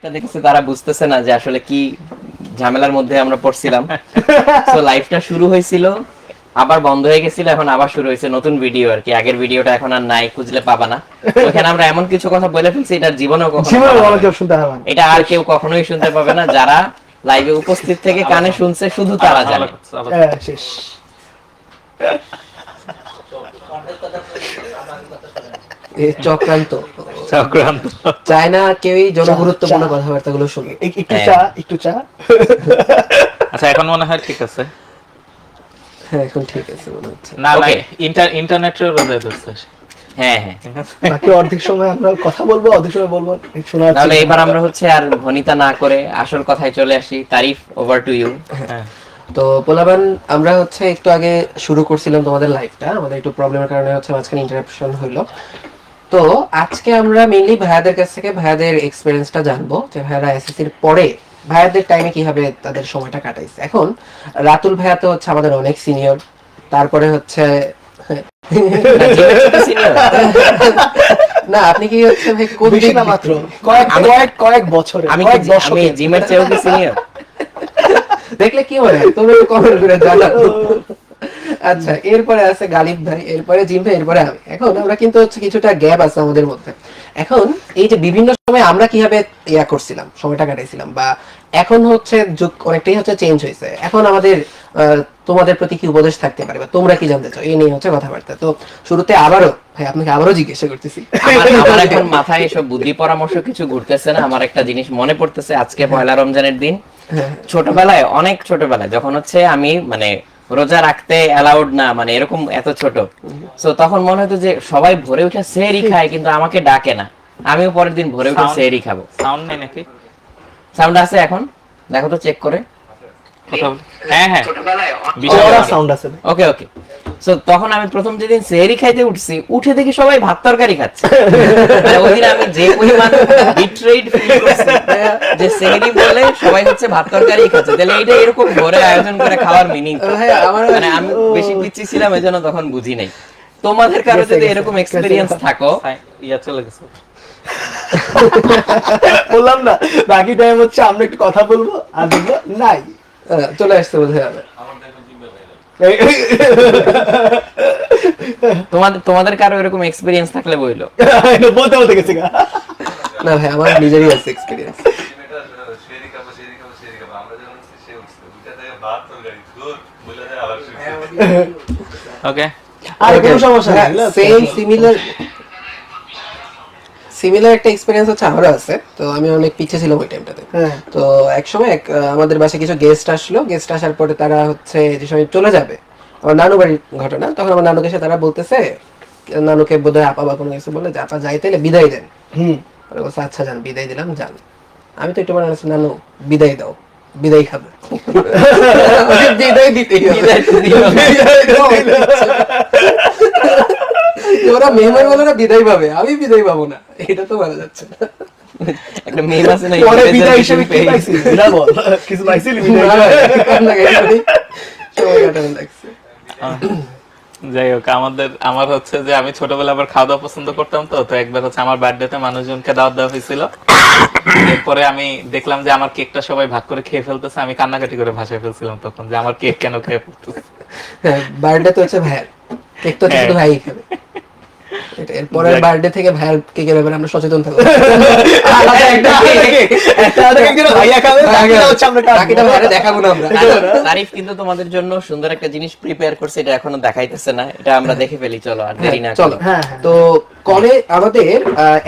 এটা দেখেছে তারা বুঝতেছে না যে আসলে কি ঝামেলার মধ্যে আমরা পড়ছিলাম। তো লাইভটা শুরু হয়েছিল, আবার বন্ধ হয়ে গেছিল, এখন আবার শুরু হয়েছে নতুন ভিডিও আর কি। আগের ভিডিওটা এখন আর নাই, খুঁজলে পাবা না। ওখানে আমরা এমন কিছু কথা বলে ফেলছি এটা জীবনেও কখনো শুনতে হবে না। এটা আর কেউ কখনোই শুনতে পাবে না। যারা লাইভে উপস্থিত থেকে কানে শুনছে শুধু তারা জানে। শেষ। চক্রান্ত চক্রান্ত চায় না কেউই জনগুরুত্বপূর্ণ কথাবার্তাগুলো শুনে। একটু চা। আচ্ছা এখন মনে হয় ঠিক আছে। হ্যাঁ এখন ঠিক আছে মনে হচ্ছে। না না ইন্টারনেটের রোধে হচ্ছে। হ্যাঁ হ্যাঁ, বাকি অর্ধেক সময় আমরা কথা বলবো, অর্ধেক সময় বলবো শোনা। তাহলে এবার আমরা হচ্ছে আর ভনিতা না করে আসল কথায় চলে আসি। তারিফ, ওভার টু ইউ। হ্যাঁ তো পোলাবান আমরা হচ্ছে একটু আগে শুরু করছিলাম তোমাদের লাইভটা, আমাদের একটু প্রবলেমের কারণে হচ্ছে মাঝখানে ইন্টারাপশন হলো। তো আজকে আমরা মেইনলি ভাইয়াদের কাছ থেকে ভাইয়াদের এক্সপেরিয়েন্সটা জানবো যে ভাইয়ারা এসএসসির পরে ভাইয়াদের টাইমে কিভাবে তাদের সময়টা কাটাইছে। এখন রাতুল ভাইয়া তো হচ্ছে আমাদের অনেক সিনিয়র, তারপরে হচ্ছে না আপনি কি হচ্ছে ভাই কোন বেশি না মাত্র কয়েক বছরে আমি জিমের চেয়েও কি সিনিয়র? দেখলে কি হয় তুমি একটু কমেন্ট করে জানাও। আচ্ছা এরপরে আছে গালিব ভাই, এরপরে জিম ভাই, এরপরে আমি। এখন আমরা কিন্তু হচ্ছে কিছুটা গ্যাপ আছে আমাদের মধ্যে। এখন এই যে বিভিন্ন সময় আমরা কিভাবে ইয়া করছিলাম, সময়টা কাটাইছিলাম, বা এখন হচ্ছে যুগ অনেকটাই হচ্ছে চেঞ্জ হয়েছে। এখন আমাদের তোমাদের প্রতি কি উপদেশ থাকতে পারে বা তোমরা কি জানতে চাও এই নিয়ে হচ্ছে কথাবার্তা। তো শুরুতে আবারও ভাই আপনাকে আবারও জিজ্ঞাসা করতেছি, আমার এখন মাথায় এসব বুদ্ধি পরামর্শ কিছু ঘুরতেছে না। আমার একটা জিনিস মনে পড়তেছে, আজকে পয়লা রমজানের দিন। ছোটবেলায়, অনেক ছোটবেলায় যখন হচ্ছে আমি মানে রোজা রাখতে অ্যালাউড না, মানে এরকম এত ছোট, তো তখন মনে হতো যে সবাই ভোরে উঠে সেহরি খায় কিন্তু আমাকে ডাকে না। আমিও পরের দিন ভোরে উঠে সেহরি খাবো। সাউন্ড নেই নাকি? সাউন্ড আছে এখন? দেখো তো, চেক করে। হ্যাঁ হ্যাঁ সাউন্ড আছে। ওকে ওকে। সো তখন আমি প্রথম যেদিন সেহরি খাইতে উঠছি, উঠে দেখি সবাই ভাত তরকারি খাচ্ছে। মানে ওইদিন আমি যে পরিমাণ বিট্রেড ফিল করছি যে সেহরি বলে সবাই হচ্ছে ভাত তরকারি খাচ্ছে, তাহলে এটা এরকম ভোরে আয়োজন করে খাওয়ার মিনিং। মানে আমি বেশি পিচ্ছি ছিলাম, এজন্য তখন বুঝি নাই। তোমাদের কারো যদি এরকম এক্সপেরিয়েন্স থাকো, ইয়া চলে গেছে। বললাম না বাকি টাইম হচ্ছে আমরা একটু কথা বলবো আর দেখবো নাই চলে আসতে বোধহয় হবে। তোমাদের কারো এরকম এক্সপেরিয়েন্স থাকলে বইলো। বলতে বলতে গেছে না ভাই আমার নিজেরই আছে এক্সপেরিয়েন্স। ওকে আর কোনো সমস্যা নাই। সেম সিমিলার একটা এক্সপেরিয়েন্স হচ্ছে আমারও আছে। তো আমি অনেক পিছিয়ে ছিলাম ওই টাইমটাতে। তো একসময় আমাদের বাসায় কিছু গেস্ট আসলো। গেস্ট আসার পরে তারা হচ্ছে যে সময় চলে যাবে, আমার নানু বাড়ির ঘটনা, তখন আমার নানুকে এসে তারা বলতেছে, নানুকে বোধহয় আপা বা কোনো কিছু বলে যে আপা যাই তাইলে বিদায় দেন। বলছে আচ্ছা যান, বিদায় দিলাম যান। আমি তো একটু মনে হচ্ছে নানু বিদায় দাও, বিদায় খাবে। বিদায় দিতে ওরা মেহমান বলে না বিদায় পাবে, আমি বিদায় পাবো না, এটা তো বলা যাচ্ছে না। একটা মেম আছে না, পরে বিদায় হিসেবে কি পাইছি না বল কিছু পাইছিলি বিদায় লাগছে। যাই হোক আমার হচ্ছে যে আমি ছোটবেলা আবার খাওয়া দাওয়া পছন্দ করতাম। তো একবার হচ্ছে আমার বার্থডেতে মানুষজনকে দাওয়াত দেওয়া হয়েছিল। এরপরে আমি দেখলাম যে আমার কেকটা সবাই ভাগ করে খেয়ে ফেলতেছে। আমি কান্নাকাটি করে ভাসায় ফেলছিলাম তখন যে আমার কেক কেন খেয়ে ফেলতেছে। হ্যাঁ বার্থডে তো হচ্ছে ভাইয়ের কেক, তো শুধু ভাই খাবে। এরপরের বার্থডে থেকে ভাইয়ের কেকের ব্যাপারে আমরা সচেতন থাকবো। দেখাবো না আমরা। তারিফ কিন্তু তোমাদের জন্য সুন্দর একটা জিনিস প্রিপেয়ার করছে, এটা এখনো দেখাইতেছে না, এটা আমরা দেখে ফেলি। চলো আর দেরি না চলো। তো কলেজ আমাদের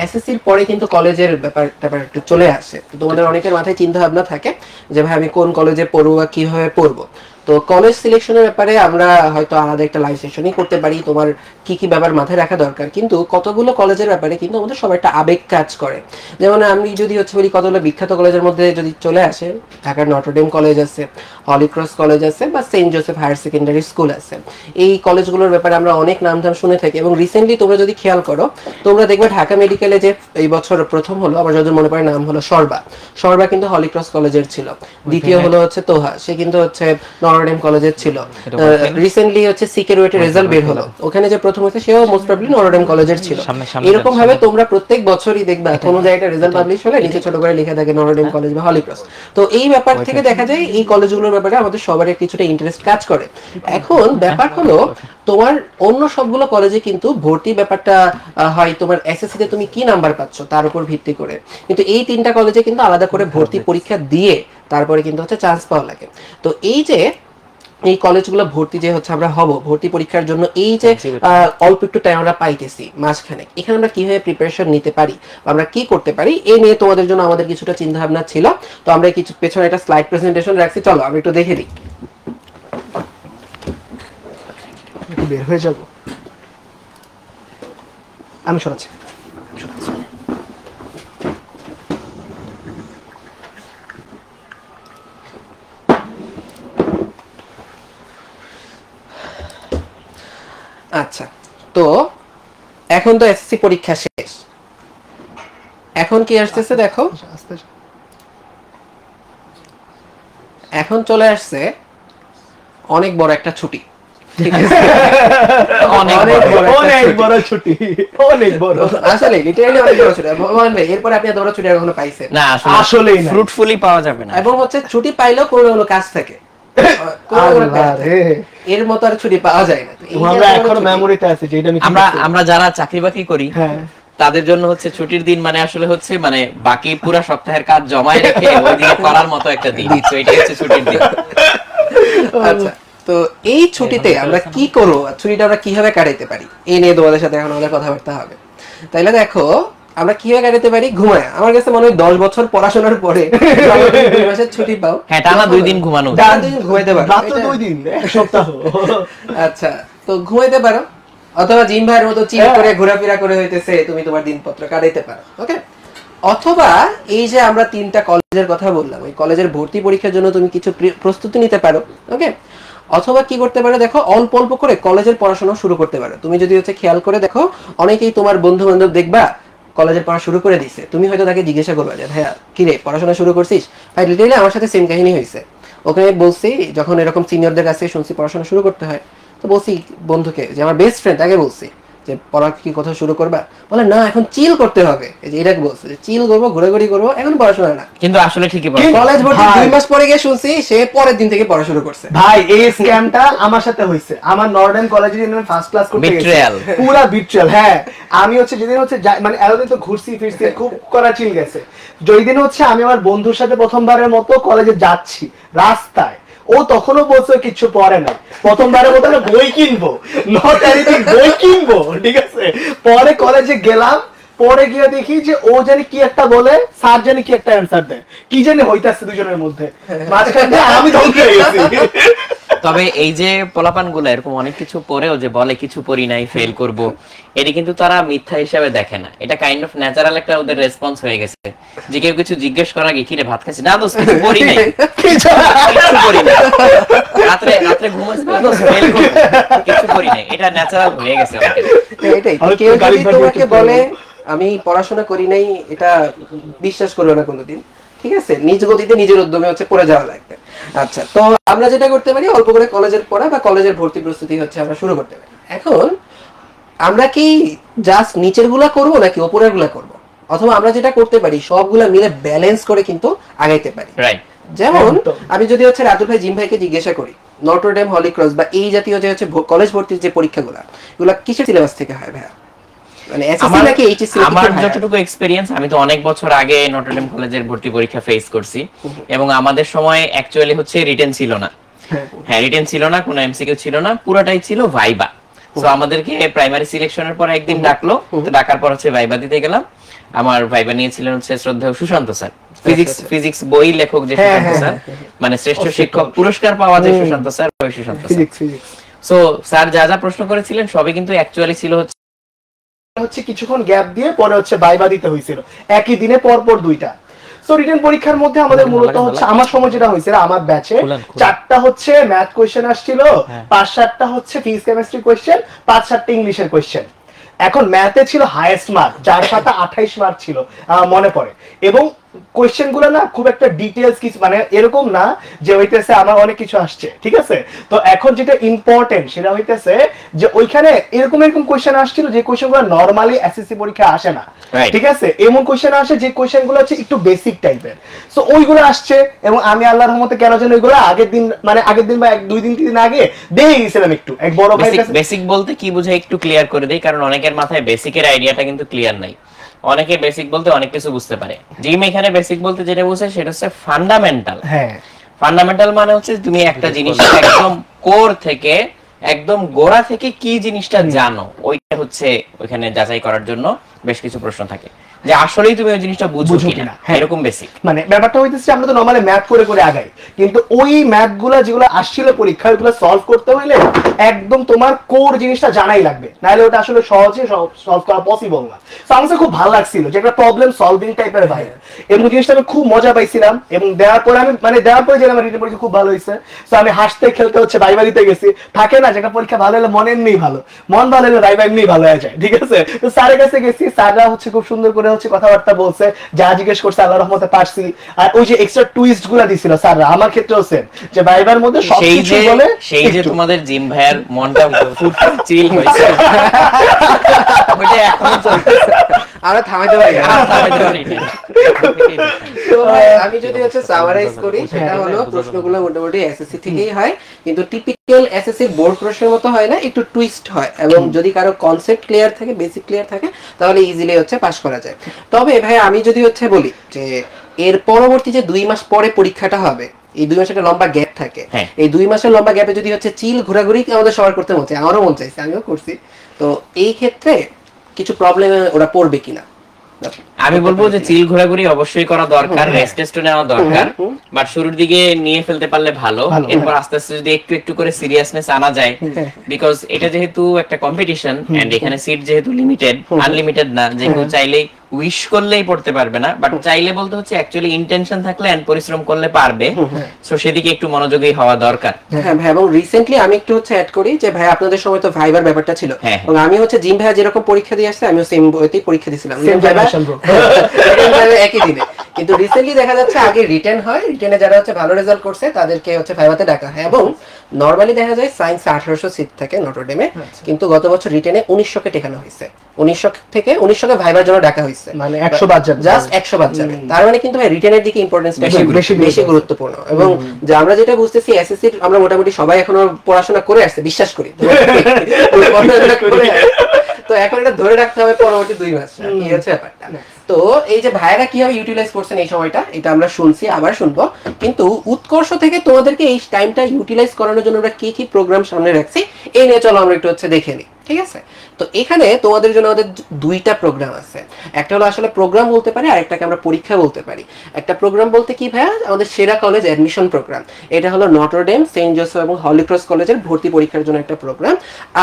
এসএসসির পরে কিন্তু কলেজের ব্যাপারটা একটু চলে আসে। তোমাদের অনেকের মাথায় চিন্তা ভাবনা থাকে যে ভাই আমি কোন কলেজে পড়বো বা কিভাবে পড়বো। তো কলেজ সিলেকশনের ব্যাপারে আমরা হয়তো আলাদা একটা লাইভ সেশনই করতে পারি, তোমার কি কি ব্যাপার মাথায় রাখা দরকার। কিন্তু কতগুলো কলেজের ব্যাপারে কিন্তু আমাদের সবার একটা আবেগ কাজ করে। যেমন আমি যদি হচ্ছে বলি কতগুলো বিখ্যাত কলেজের মধ্যে যদি চলে আসে, ঢাকার নটরডেম কলেজ আছে, হলি ক্রস কলেজ আছে, বা saint Joseph higher secondary school আছে। এই কলেজগুলোর ব্যাপারে আমরা অনেক নামধাম শুনে থাকি। এবং রিসেন্টলি তোমরা যদি খেয়াল করো, তোমরা দেখবে ঢাকা মেডিকেলে যে এই বছর প্রথম হলো, আমার যদি মনে পড়ে নাম হলো সর্বা কিন্তু হলি ক্রস কলেজের ছিল। দ্বিতীয় হলো হচ্ছে তোহা, সে কিন্তু হচ্ছে নটরডেম কলেজের ছিল। রিসেন্টলি হচ্ছে সিকিউরিটির রেজাল্ট বের হলো, ওখানে যে প্রথম হয়েছে সেও মোস্ট প্রবাবলি নটরডেম কলেজের ছিল। এরকম ভাবে তোমরা প্রত্যেক বছরই দেখবা কোন জায়গায় রেজাল্ট পাবলিশ হলে নিচে ছোট করে লেখা থাকে নটরডেম কলেজ বা হলি ক্রস। তো এই ব্যাপার থেকে দেখা যায় এই কলেজগুলোর ব্যাপারে আমাদের সবারই কিছুটা ইন্টারেস্ট কাজ করে। এখন ব্যাপার হলো তোমার অন্য সবগুলো কলেজে কিন্তু ভর্তি ব্যাপারটা হয় তোমার এসএসসি তে তুমি কি নাম্বার পাচ্ছ তার উপর ভিত্তি করে, কিন্তু এই তিনটা কলেজে কিন্তু আলাদা করে ভর্তি পরীক্ষা দিয়ে তারপরে কিন্তু হচ্ছে চান্স পাওয়া লাগে। তো এই যে এই কলেজগুলো ভর্তি যে হচ্ছে আমরা হব ভর্তি পরীক্ষার জন্য, এই যে অল্প একটু টাইম আমরা পাইতেছি মাঝখানে, এখানে আমরা কিভাবে প্রিপারেশন নিতে পারি, আমরা কি করতে পারি, এই নিয়ে তোমাদের জন্য আমাদের কিছুটা চিন্তা ভাবনা ছিল। তো আমরা কিছু পেছনে একটা স্লাইড প্রেজেন্টেশন রাখছি, চলো আমি একটু দেখে দিই। বের হয়ে যাব, আমি শোনাচ্ছি। আচ্ছা, তো এখন তো এসএসসি পরীক্ষা শেষ, এখন কি আসতেছে দেখো, এখন চলে আসছে অনেক বড় একটা ছুটি। ঠিক আছে, অনেক বড় ছুটি, অনেক বড়, আসলে লিটারালি অনেক বড় ছুটি। ভগবান ভাই, এরপর আপনি এত বড় ছুটি আর কখনো পাইছেন না? আসলেই না, ফ্রুটফুলি পাওয়া যাবে না। এবং হচ্ছে ছুটি পাইলেও কোনো কাজ থাকে, এর মতো আর ছুটি পাওয়া যায় না। আমরা এখন মেমোরিতে আছে যেটা আমরা যারা চাকরি বাকরি করি তাদের জন্য হচ্ছে ছুটির দিন মানে আসলে হচ্ছে মানে বাকি পুরো সপ্তাহের কাজ জমায় রেখে ওই দিনে করার মতো একটা দিন, তো এটাই হচ্ছে ছুটির দিন। আচ্ছা, তো এই ছুটিতে আমরা কি করব, ছুটিটা আমরা কিভাবে কাটাইতে পারি, এই নিয়ে তোমাদের সাথে এখন আমাদের কথাবার্তা হবে। তাইলে দেখো আমরা কিভাবে কাটাতে পারি, ঘুমায়। আমার কাছে মনে হয় 10 বছর পড়াশোনার পরে 2 মাসের ছুটি পাও, হ্যাঁ টানা 2 দিন ঘুমানো, টানা 2 দিন ঘুমাইতে পারো, মাত্র 2 দিন, এক সপ্তাহ। আচ্ছা, তো ঘুমাইতে পারো, অথবা জিম ভাইয়ের মতো চিল করে ঘোরাফেরা করে হইতেছে তুমি তোমার দিনপত্র কাটাইতে পারো। ওকে, অথবা এই যে আমরা 3টা কলেজের কথা বললাম, ওই কলেজের ভর্তি পরীক্ষার জন্য তুমি কিছু প্রস্তুতি নিতে পারো। ওকে, অথবা কি করতে পারো, দেখো অল্প অল্প করে কলেজের পড়াশোনা শুরু করতে পারো। তুমি যদি হচ্ছে খেয়াল করে দেখো, অনেকেই তোমার বন্ধু বান্ধব দেখবা কলেজের পড়া শুরু করে দিছে, তুমি হয়তো তাকে জিজ্ঞাসা করবা যে ভাইয়া কি রে পড়াশোনা শুরু করছিস? ভাই লিটারালি আমার সাথে সেম কাহিনী হয়েছে। ওখানে বলছি যখন এরকম সিনিয়রদের কাছে শুনছি পড়াশোনা শুরু করতে হয়, তো বলছি বন্ধুকে যে আমার বেস্ট ফ্রেন্ড, তাকে বলছি যে পড়া কি কোথাও শুরু করবা? বলে না, এখন চিল করতে হবে। এই যে এটাকে বলছে যে চিল করবো, ঘোরাঘুরি করবো, এখন পড়াশোনা না। কিন্তু আসলে ঠিকই বলে, কলেজ ভর্তি 2 মাস পরে গিয়ে শুনছি সে পরের দিন থেকে পড়া শুরু করছে। ভাই এই স্ক্যামটা আমার সাথে হইছে, আমার নর্ডেন কলেজে যখন ফার্স্ট ক্লাস করতে গেছি, বিট্রেয়াল, পুরা বিট্রেয়াল। হ্যাঁ, আমি হচ্ছে যেদিন হচ্ছে মানে এতদিন তো ঘুরছি ফিরছি, খুব করা চিল গেছে। যেই দিন হচ্ছে আমি আমার বন্ধুর সাথে প্রথমবারের মতো কলেজে যাচ্ছি রাস্তায়, ও তখনও বলছে কিছু পড়ে না, প্রথমবারের মতো বই কিনবো, নট এনিথিং, বই কিনবো, ঠিক আছে। পরে কলেজে গেলাম, পরে গিয়ে দেখি যে ও জানি কি একটা বলে, স্যার জানি কি একটা অ্যান্সার দেয়, কি জানি হইতাছে দুজনের মধ্যে, মাঝখানে আমি ধ্বংস হয়ে গেছি। তবে এই যে পোলাপান গুলো এরকম অনেক কিছু পড়েও যে বলে কিছু পড়ি নাই, ফেল করব, এটা কিন্তু তারা মিথ্যা হিসাবে দেখে না, এটা কাইন্ড অফ ন্যাচারাল একটা ওদের রেসপন্স হয়ে গেছে। যে কেউ কিছু জিজ্ঞেস করা কি রে ভাত খাচ্ছি না, দোস্ত কিছু পড়ি নাই, কিছু পড়ি নাই, রাত্রে রাত্রে ঘুমাচ্ছি না, দোস্ত ফেল করব, কিছু পড়ি নাই, এটা ন্যাচারাল হয়ে গেছে। এটাই, কেউ যদি তোমাকে বলে আমি পড়াশোনা করি নাই, এটা বিশ্বাস করবে না কোনোদিন, ঠিক আছে। নিজ গতিতে নিজের উদ্যমে হচ্ছে পড়ে যাওয়া লাগবে। আচ্ছা, তো আমরা যেটা করতে পারি, অল্প করে কলেজের পড়া বা কলেজের ভর্তি প্রস্তুতি হচ্ছে আমরা শুরু করতে পারি। এখন আমরা কি জাস্ট নিচের গুলা করবো নাকি ওপরের গুলা করবো, অথবা আমরা যেটা করতে পারি সবগুলা মিলে ব্যালেন্স করে কিন্তু আগাইতে পারি। যেমন আমি যদি হচ্ছে রাতুল ভাই জিম ভাইকে জিজ্ঞাসা করি নটরডেম, হলি ক্রস বা এই জাতীয় যে হচ্ছে কলেজ ভর্তির যে পরীক্ষাগুলা, এগুলা কিসের সিলেবাস থেকে হয় ভাইয়া? মানে এসএসসি নাকি এইচএসসি? আমার যতটুকু এক্সপেরিয়েন্স, আমি তো অনেক বছর আগে নটরডেম কলেজের ভর্তি পরীক্ষা ফেস করছি, এবং আমাদের সময় অ্যাকচুয়ালি হচ্ছে রিটেন ছিল না। হ্যাঁ, রিটেন ছিল না, কোনো এমসিকিউ ছিল না, পুরোটাই ছিল ভাইবা। সো আমাদেরকে প্রাইমারি সিলেকশনের পর একদিন ডাকলো, তো ডাকার পর হচ্ছে ভাইবা দিতে গেলাম। আমার ভাইবা নিয়েছিলেন হচ্ছে শ্রদ্ধেয় সুশান্ত স্যার, ফিজিক্স বই লেখক যে সুশান্ত স্যার, মানে শ্রেষ্ঠ শিক্ষক পুরস্কার পাওয়া যে সুশান্ত স্যার, ওই সুশান্ত স্যার। সো স্যার যা যা প্রশ্ন করেছিলেন সবই কিন্তু অ্যাকচুয়ালি ছিল হচ্ছে কিছুক্ষণ গ্যাপ দিয়ে পরে হচ্ছে ভাইবা দিতে হয়েছিল, একই দিনে পর পর 2টা। সো রিটেন পরীক্ষার মধ্যে আমাদের মূলত হচ্ছে আমার সময় যেটা হয়েছিল, আমার ব্যাচে 4টা হচ্ছে ম্যাথ কোয়েশ্চেন আসছিল, 5-7টা হচ্ছে ফিজিক্স কেমিস্ট্রি কোয়েশ্চেন, 5-7টা ইংলিশের কোয়েশ্চেন। এখন ম্যাথে ছিল হাইয়েস্ট মার্ক, 4 পাতা 28 মার্ক ছিল মনে পড়ে, এবং কোয়েশ্চেন গুলো না খুব একটা ডিটেলস কিছু মানে এরকম না যে হইতেছে আমার অনেক কিছু আসছে, ঠিক আছে? তো এখন যেটা ইম্পর্টেন্ট সেটা হইতেছে যে ওইখানে এরকম এরকম কোয়েশ্চেন আসছিল যে কোয়েশ্চেন গুলো নরমালি এসএসসি পরীক্ষা আসে না, ঠিক আছে? এমন কোয়েশ্চেন আসে যে কোয়েশ্চেন গুলো হচ্ছে একটু বেসিক টাইপের, সো ওইগুলো আসছে এবং আমি আল্লাহর রহমতে কেন জানি ওইগুলো আগের দিন বা 2 দিন 3 দিন আগে দিয়ে গেছিলাম একটু এক বড় ভাইয়ের কাছে। বেসিক বলতে কি বোঝায় একটু ক্লিয়ার করে দেই, কারণ অনেকের মাথায় বেসিকের আইডিয়াটা কিন্তু ক্লিয়ার নাই। অনেকে বেসিক বলতে অনেক কিছু বুঝতে পারে। জিম এখানে বেসিক বলতে যেটা বোঝায় সেটা হচ্ছে ফান্ডামেন্টাল। হ্যাঁ, ফান্ডামেন্টাল মানে হচ্ছে তুমি একটা জিনিস একদম কোর থেকে একদম গোড়া থেকে কি জিনিসটা জানো, ওইটা হচ্ছে ওইখানে যাচাই করার জন্য বেশ কিছু প্রশ্ন থাকে যে আসলেই তুমি ওই জিনিসটা বুঝো কিনা, এরকম বেসিক। মানে ব্যাপারটা হইতেছে আমরা তো নরমালি ম্যাথ করে করে আগাই, কিন্তু ওই ম্যাথ গুলা যেগুলো আসছিল পরীক্ষা ওইগুলো সলভ করতে হইলে একদম তোমার কোর জিনিসটা জানাই লাগবে, নাহলে ওটা আসলে সহজে সলভ করা পসিবল না। তো আমার খুব ভালো লাগছিল যে একটা প্রবলেম সলভিং টাইপের ভাই, এবং জিনিসটা আমি খুব মজা পাইছিলাম। এবং দেওয়ার পরে যে আমার রিটেন পরীক্ষা খুব ভালো হয়েছে, তো আমি হাসতে খেলতে হচ্ছে ভাইবা দিতে গেছি। থাকে না যে একটা পরীক্ষা ভালো হলে মন এমনি ভালো, মন ভালো হলে ভাইবা এমনি ভালো হয়ে যায়, ঠিক আছে? তো স্যারের কাছে গেছি, স্যাররা হচ্ছে খুব সুন্দর করে হচ্ছে কথাবার্তা বলছে, যা জিজ্ঞেস করছে আল্লাহর রহমতে পারছি। আর ওই যে এক্সট্রা টুইস্ট গুলা দিছিল স্যাররা, আমার ক্ষেত্রেও সেম, যে ভাইবার মধ্যে সবকিছু বলে সেই যে তোমাদের জিম ভাইয়ের মনটা চিল হয়েছে ওইটা এখনো চলতেছে, আমরা থামাইতে পারি না। তো আমি যদি হচ্ছে সামারাইজ করি, সেটা হলো প্রশ্নগুলো মোটামুটি এসএসসি থেকেই হয়, কিন্তু টিপিক্যাল এসএসসি বোর্ড প্রশ্নের মতো হয় না, একটু টুইস্ট হয়। এবং যদি কারো কনসেপ্ট ক্লিয়ার থাকে, বেসিক ক্লিয়ার থাকে, তাহলে ইজিলি হচ্ছে পাস করা যায়। তবে ভাই আমি যদি হচ্ছে বলি যে এর পরবর্তী যে 2 মাস পরে পরীক্ষাটা হবে, এই 2 মাসের একটা লম্বা গ্যাপ থাকে, এই 2 মাসের লম্বা গ্যাপে যদি হচ্ছে চিল ঘোরাঘুরি আমাদের সবার করতে মন চাই, আমারও মন চাইছে, আমিও করছি, তো এই ক্ষেত্রে কিছু প্রবলেমে ওরা পড়বে কিনা? আমি বলবো যে চিল ঘোরাঘুরি অবশ্যই করা দরকার, রেস্ট টেস্ট নেওয়া দরকার, বাট শুরুর দিকে নিয়ে ফেলতে পারলে ভালো। এরপর আস্তে আস্তে যদি একটু একটু করে সিরিয়াসনেস আনা যায়, বিকজ এটা যেহেতু একটা কম্পিটিশন এন্ড এখানে সিট যেহেতু লিমিটেড, আনলিমিটেড না, যে কেউ চাইলেই উইশ করলেই পড়তে পারবে না, বাট চাইলে বলতে হচ্ছে অ্যাকচুয়ালি ইন্টেনশন থাকলে এন্ড পরিশ্রম করলে পারবে। সো সেদিকে একটু মনোযোগী হওয়া দরকার। হ্যাঁ ভাই, এবং রিসেন্টলি আমি একটু হচ্ছে অ্যাড করি যে ভাই আপনাদের সময় তো ভাইবার ব্যাপারটা ছিল, এবং আমি হচ্ছে জিম ভাইয়া যেরকম পরীক্ষা দিয়ে আসছে আমিও সেম বইতেই পরীক্ষা দিয়েছিলাম একই দিনে। কিন্তু রিসেন্টলি দেখা যাচ্ছে আগে রিটেন হয়, রিটেনে যারা হচ্ছে ভালো রেজাল্ট করছে তাদেরকে হচ্ছে ভাইভাতে ডাকা হয়, এবং নরমালি দেখা যায় সায়েন্সে 1800 সিট থাকে নটরডেমে, কিন্তু গত বছর রিটেনে 1900 কে টেকানো হয়েছে, 1900 কে ভাইবার জন্য ডাকা হয়েছে, মানে 100 বাদ যাবে, জাস্ট 100 বাদ যাবে। তার মানে কিন্তু ভাই রিটেনের দিকে ইম্পর্টেন্স বেশি গুরুত্বপূর্ণ। এবং যে আমরা যেটা বুঝতেছি এসএসসি আমরা মোটামুটি সবাই এখনো পড়াশোনা করে আসছে, বিশ্বাস করি তো এখন এটা ধরে রাখতে হবে পরবর্তী 2 মাস কি হচ্ছে ব্যাপারটা। তো এই যে ভাইরা কিভাবে ইউটিলাইজ করছেন এই সময়টা, এটা আমরা শুনছি, আবার শুনবো, কিন্তু উৎকর্ষ থেকে তোমাদেরকে এই টাইমটা ইউটিলাইজ করানোর জন্য আমরা কি কি প্রোগ্রাম সামনে রাখছি এই নিয়ে চলো আমরা একটু হচ্ছে দেখে নিই, ঠিক আছে? তো এখানে তোমাদের জন্য আমাদের 2টা প্রোগ্রাম আছে, একটা হলো আসলে প্রোগ্রাম বলতে পারি, আর একটাকে আমরা পরীক্ষা বলতে পারি। একটা প্রোগ্রাম বলতে কি ভাইয়া, আমাদের সেরা কলেজ অ্যাডমিশন প্রোগ্রাম, এটা হলো নটরডেম, সেন্ট জোসেফ এবং হলি ক্রস কলেজের ভর্তি পরীক্ষার জন্য একটা প্রোগ্রাম।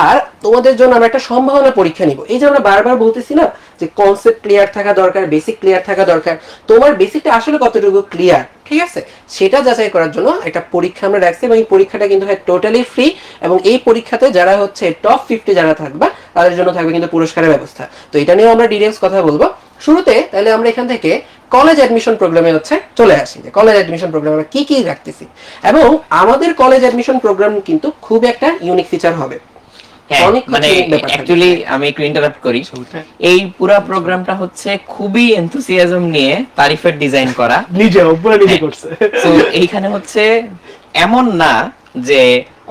আর তোমাদের জন্য আমরা একটা সম্ভাবনা পরীক্ষা নিব। এই যে আমরা বারবার বলতেছি না যে কনসেপ্ট ক্লিয়ার থাকা দরকার, বেসিক ক্লিয়ার থাকা দরকার, তোমার বেসিকটা আসলে কতটুকু ক্লিয়ার, ঠিক আছে? সেটা যাচাই করার জন্য একটা পরীক্ষা আমরা রাখছি, এবং এই পরীক্ষাটা কিন্তু হয় টোটালি ফ্রি, এবং এই পরীক্ষাতে যারা হচ্ছে টপ 50 যারা থাকবে তাদের জন্য থাকবে কিন্তু পুরস্কারের ব্যবস্থা। তো এটা নিয়েও আমরা ডিটেইলস কথা বলবো শুরুতে। তাহলে আমরা এখান থেকে কলেজ অ্যাডমিশন প্রোগ্রামে হচ্ছে চলে আসি, যে কলেজ অ্যাডমিশন প্রোগ্রামে আমরা কি কি রাখতেছি। এবং আমাদের কলেজ অ্যাডমিশন প্রোগ্রাম কিন্তু খুব একটা ইউনিক ফিচার হবে। মানে অ্যাকচুয়ালি আমি একটু ইন্টারাপ্ট করি, এই পুরো প্রোগ্রামটা হচ্ছে খুবই এনথুসিয়াজম নিয়ে তারিফের ডিজাইন করা, নিজে করছে। তো এইখানে হচ্ছে এমন না যে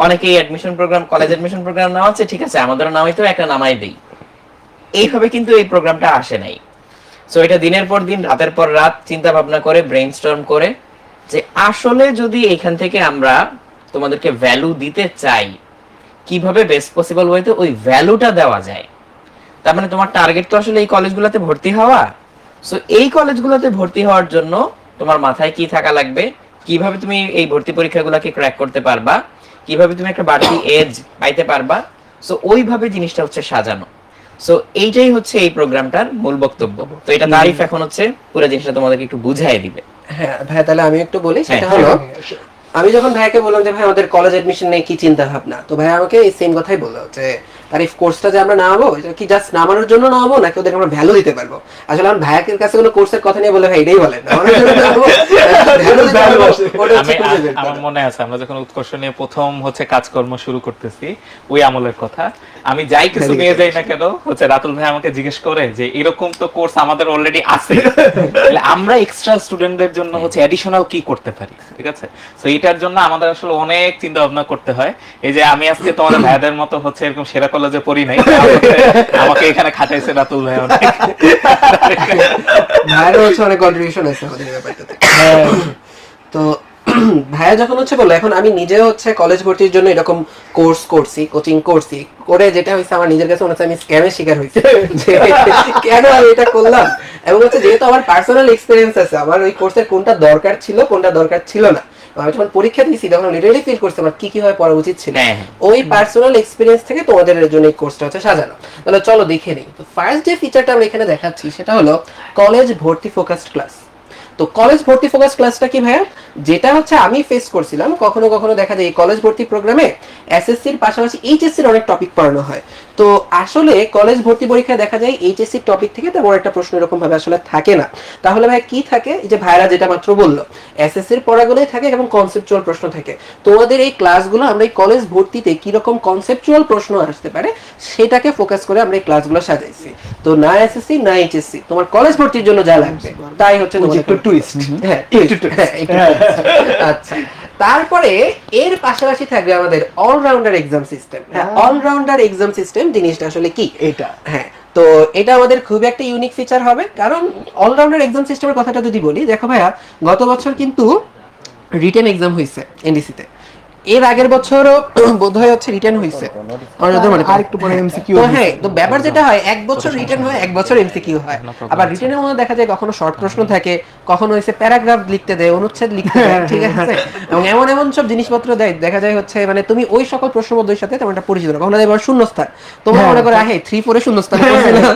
অনেকেই admission programme, college admission programme নাম আছে, ঠিক আছে আমাদেরও নামাইতো একটা নামাই দেই, এইভাবে কিন্তু এই প্রোগ্রামটা আসে নাই। সো এটা দিনের পর দিন, রাতের পর রাত চিন্তা ভাবনা করে, ব্রেইনস্টর্ম করে, যে আসলে যদি এখান থেকে আমরা তোমাদেরকে ভ্যালু দিতে চাই, কিভাবে বেস্ট পসিবল ওয়েতে ওই ভ্যালুটা দেওয়া যায়। তার মানে তোমার টার্গেট তো আসলে এই কলেজগুলোতে ভর্তি হওয়া। সো এই কলেজগুলোতে ভর্তি হওয়ার জন্য তোমার মাথায় কি থাকা লাগবে, কিভাবে তুমি এই ভর্তি পরীক্ষাগুলোকে ক্র্যাক করতে পারবা, কিভাবে তুমি একটা বাড়তি এজ পাইতে পারবা। সো ওইভাবে জিনিসটা হচ্ছে সাজানো। সো এইটাই হচ্ছে এই প্রোগ্রামটার মূল বক্তব্য। তো এটা তারিফ এখন হচ্ছে পুরো জিনিসটা তোমাদেরকে একটু বুঝাই দিবে। হ্যাঁ ভাই, তাহলে আমি একটু বলি। সেটা হলো আমি যখন ভাইকে বললাম যে ভাই আমাদের কলেজ অ্যাডমিশন নিয়ে কি চিন্তা ভাবনা, তো ভাই আমাকে এই সেম কথাই বললো যে তার এই কোর্সটা যে আমরা নামাবো এটা কি জাস্ট নামানোর জন্য নামাবো নাকি ওদের আমরা ভ্যালু দিতে পারবো? আসলে আমার ভাইয়ের কাছে কোনো কোর্সের কথা নিয়ে বলে ভাই এটাই বলেন নামানোর জন্য নামাবো, value দিতে পারবো, ওটা হচ্ছে খুঁজে বের করা। আমার মনে আছে আমরা যখন উৎকর্ষ নিয়ে প্রথম হচ্ছে কাজকর্ম শুরু করতেছি ওই আমলের কথা, আমি যাই কিছু নিয়ে যাই না কেন হচ্ছে রাতুল ভাই আমাকে জিজ্ঞেস করে যে এরকম তো কোর্স আমাদের অলরেডি আছে, তাহলে আমরা এক্সট্রা স্টুডেন্টদের জন্য হচ্ছে অ্যাডিশনাল কি করতে পারি, ঠিক আছে? তো এটার জন্য আমাদের আসলে অনেক চিন্তা ভাবনা করতে হয়। এই যে আমি আজকে তোমাদের ভাইদের মতো হচ্ছে এরকম সেরা কলেজে পড়ি নাই, আমাকে এখানে খাটাইছে রাতুল ভাই অনেক। ভাইয়েরও হচ্ছে অনেক কন্ট্রিবিউশন আছে আমাদের এই ব্যাপারটাতে। তো ভাইয়া যখন হচ্ছে বললো এখন আমি নিজে হচ্ছে কলেজ ভর্তির জন্য এরকম কোর্স করছি, কোচিং করছি, করে যেটা হয়েছে আমার নিজের কাছে মনে হচ্ছে আমি স্ক্যামের শিকার হয়েছি যে কেন আমি এটা করলাম। এবং হচ্ছে যেহেতু আমার পার্সোনাল এক্সপিরিয়েন্স আছে আমার ওই কোর্সের কোনটা দরকার ছিল কোনটা দরকার ছিল না, আমি যখন পরীক্ষা দিয়েছি তখন লিটারালি ফিল করছি আমার কি কি হয় পড়া উচিত ছিল। ওই পার্সোনাল এক্সপিরিয়েন্স থেকে তোমাদের জন্য এই কোর্সটা হচ্ছে সাজানো। তাহলে চলো দেখে নিই। তো ফার্স্ট যে ফিচারটা আমরা এখানে দেখাচ্ছি সেটা হলো কলেজ ভর্তি ফোকাসড ক্লাস। তো কলেজ ভর্তি ফোকাস ক্লাসটা কি ভাইয়া, যেটা হচ্ছে আমি ফেস করছিলাম, কখনো কখনো দেখা যায় এই কলেজ ভর্তি প্রোগ্রামে এসএসসির পাশাপাশি এইচএসসির অনেক টপিক পড়ানো হয়। তো আসলে কলেজ ভর্তি পরীক্ষায় দেখা যায় এইচএসসির টপিক থেকে তেমন একটা প্রশ্ন এরকম ভাবে আসলে থাকে না। তাহলে ভাই কি থাকে, এই যে ভাইরা যেটা মাত্র বললো এসএসসির পড়াগুলোই থাকে এবং কনসেপচুয়াল প্রশ্ন থাকে। তোমাদের এই ক্লাসগুলো আমরা এই কলেজ ভর্তিতে কি রকম কনসেপচুয়াল প্রশ্ন আসতে পারে সেটাকে ফোকাস করে আমরা এই ক্লাসগুলো সাজাইছি। তো না এসএসসি না এইচএসসি, তোমার কলেজ ভর্তির জন্য যা লাগবে তাই হচ্ছে একটু টুইস্ট। হ্যাঁ, আচ্ছা। তারপরে এর পাশাপাশি থাকবে আমাদের allrounder exam system. Allrounder exam system জিনিসটা আসলে কি এটা? হ্যাঁ, তো এটা আমাদের খুব একটা ইউনিক ফিচার হবে, কারণ অলরাউন্ডার এক্সাম সিস্টেমের কথাটা যদি বলি, দেখো ভাইয়া গত বছর কিন্তু রিটেন এক্সাম হয়েছে এনডিসিতে, এর আগের বছরও বোধহয় হচ্ছে রিটার্ন হয়েছে, আর একটু পরে এমসিকিউ। তো হ্যাঁ, তো ব্যাপার যেটা হয় এক বছর রিটার্ন হয় এক বছর এমসিকিউ হয়। আবার রিটার্নের মধ্যে দেখা যায় কখনো শর্ট প্রশ্ন থাকে, কখনো হচ্ছে প্যারাগ্রাফ লিখতে দেয়, অনুচ্ছেদ লিখতে দেয়, ঠিক আছে? এবং এমন এমন সব জিনিসপত্র দেয় দেখা যায় হচ্ছে মানে তুমি ওই সকল প্রশ্নপত্রের সাথে তেমন একটা পরিচিত না। কখনো এবার শূন্যস্থান, তোমরা মনে করে আহে 3-4 শূন্যস্থান করছিলাম,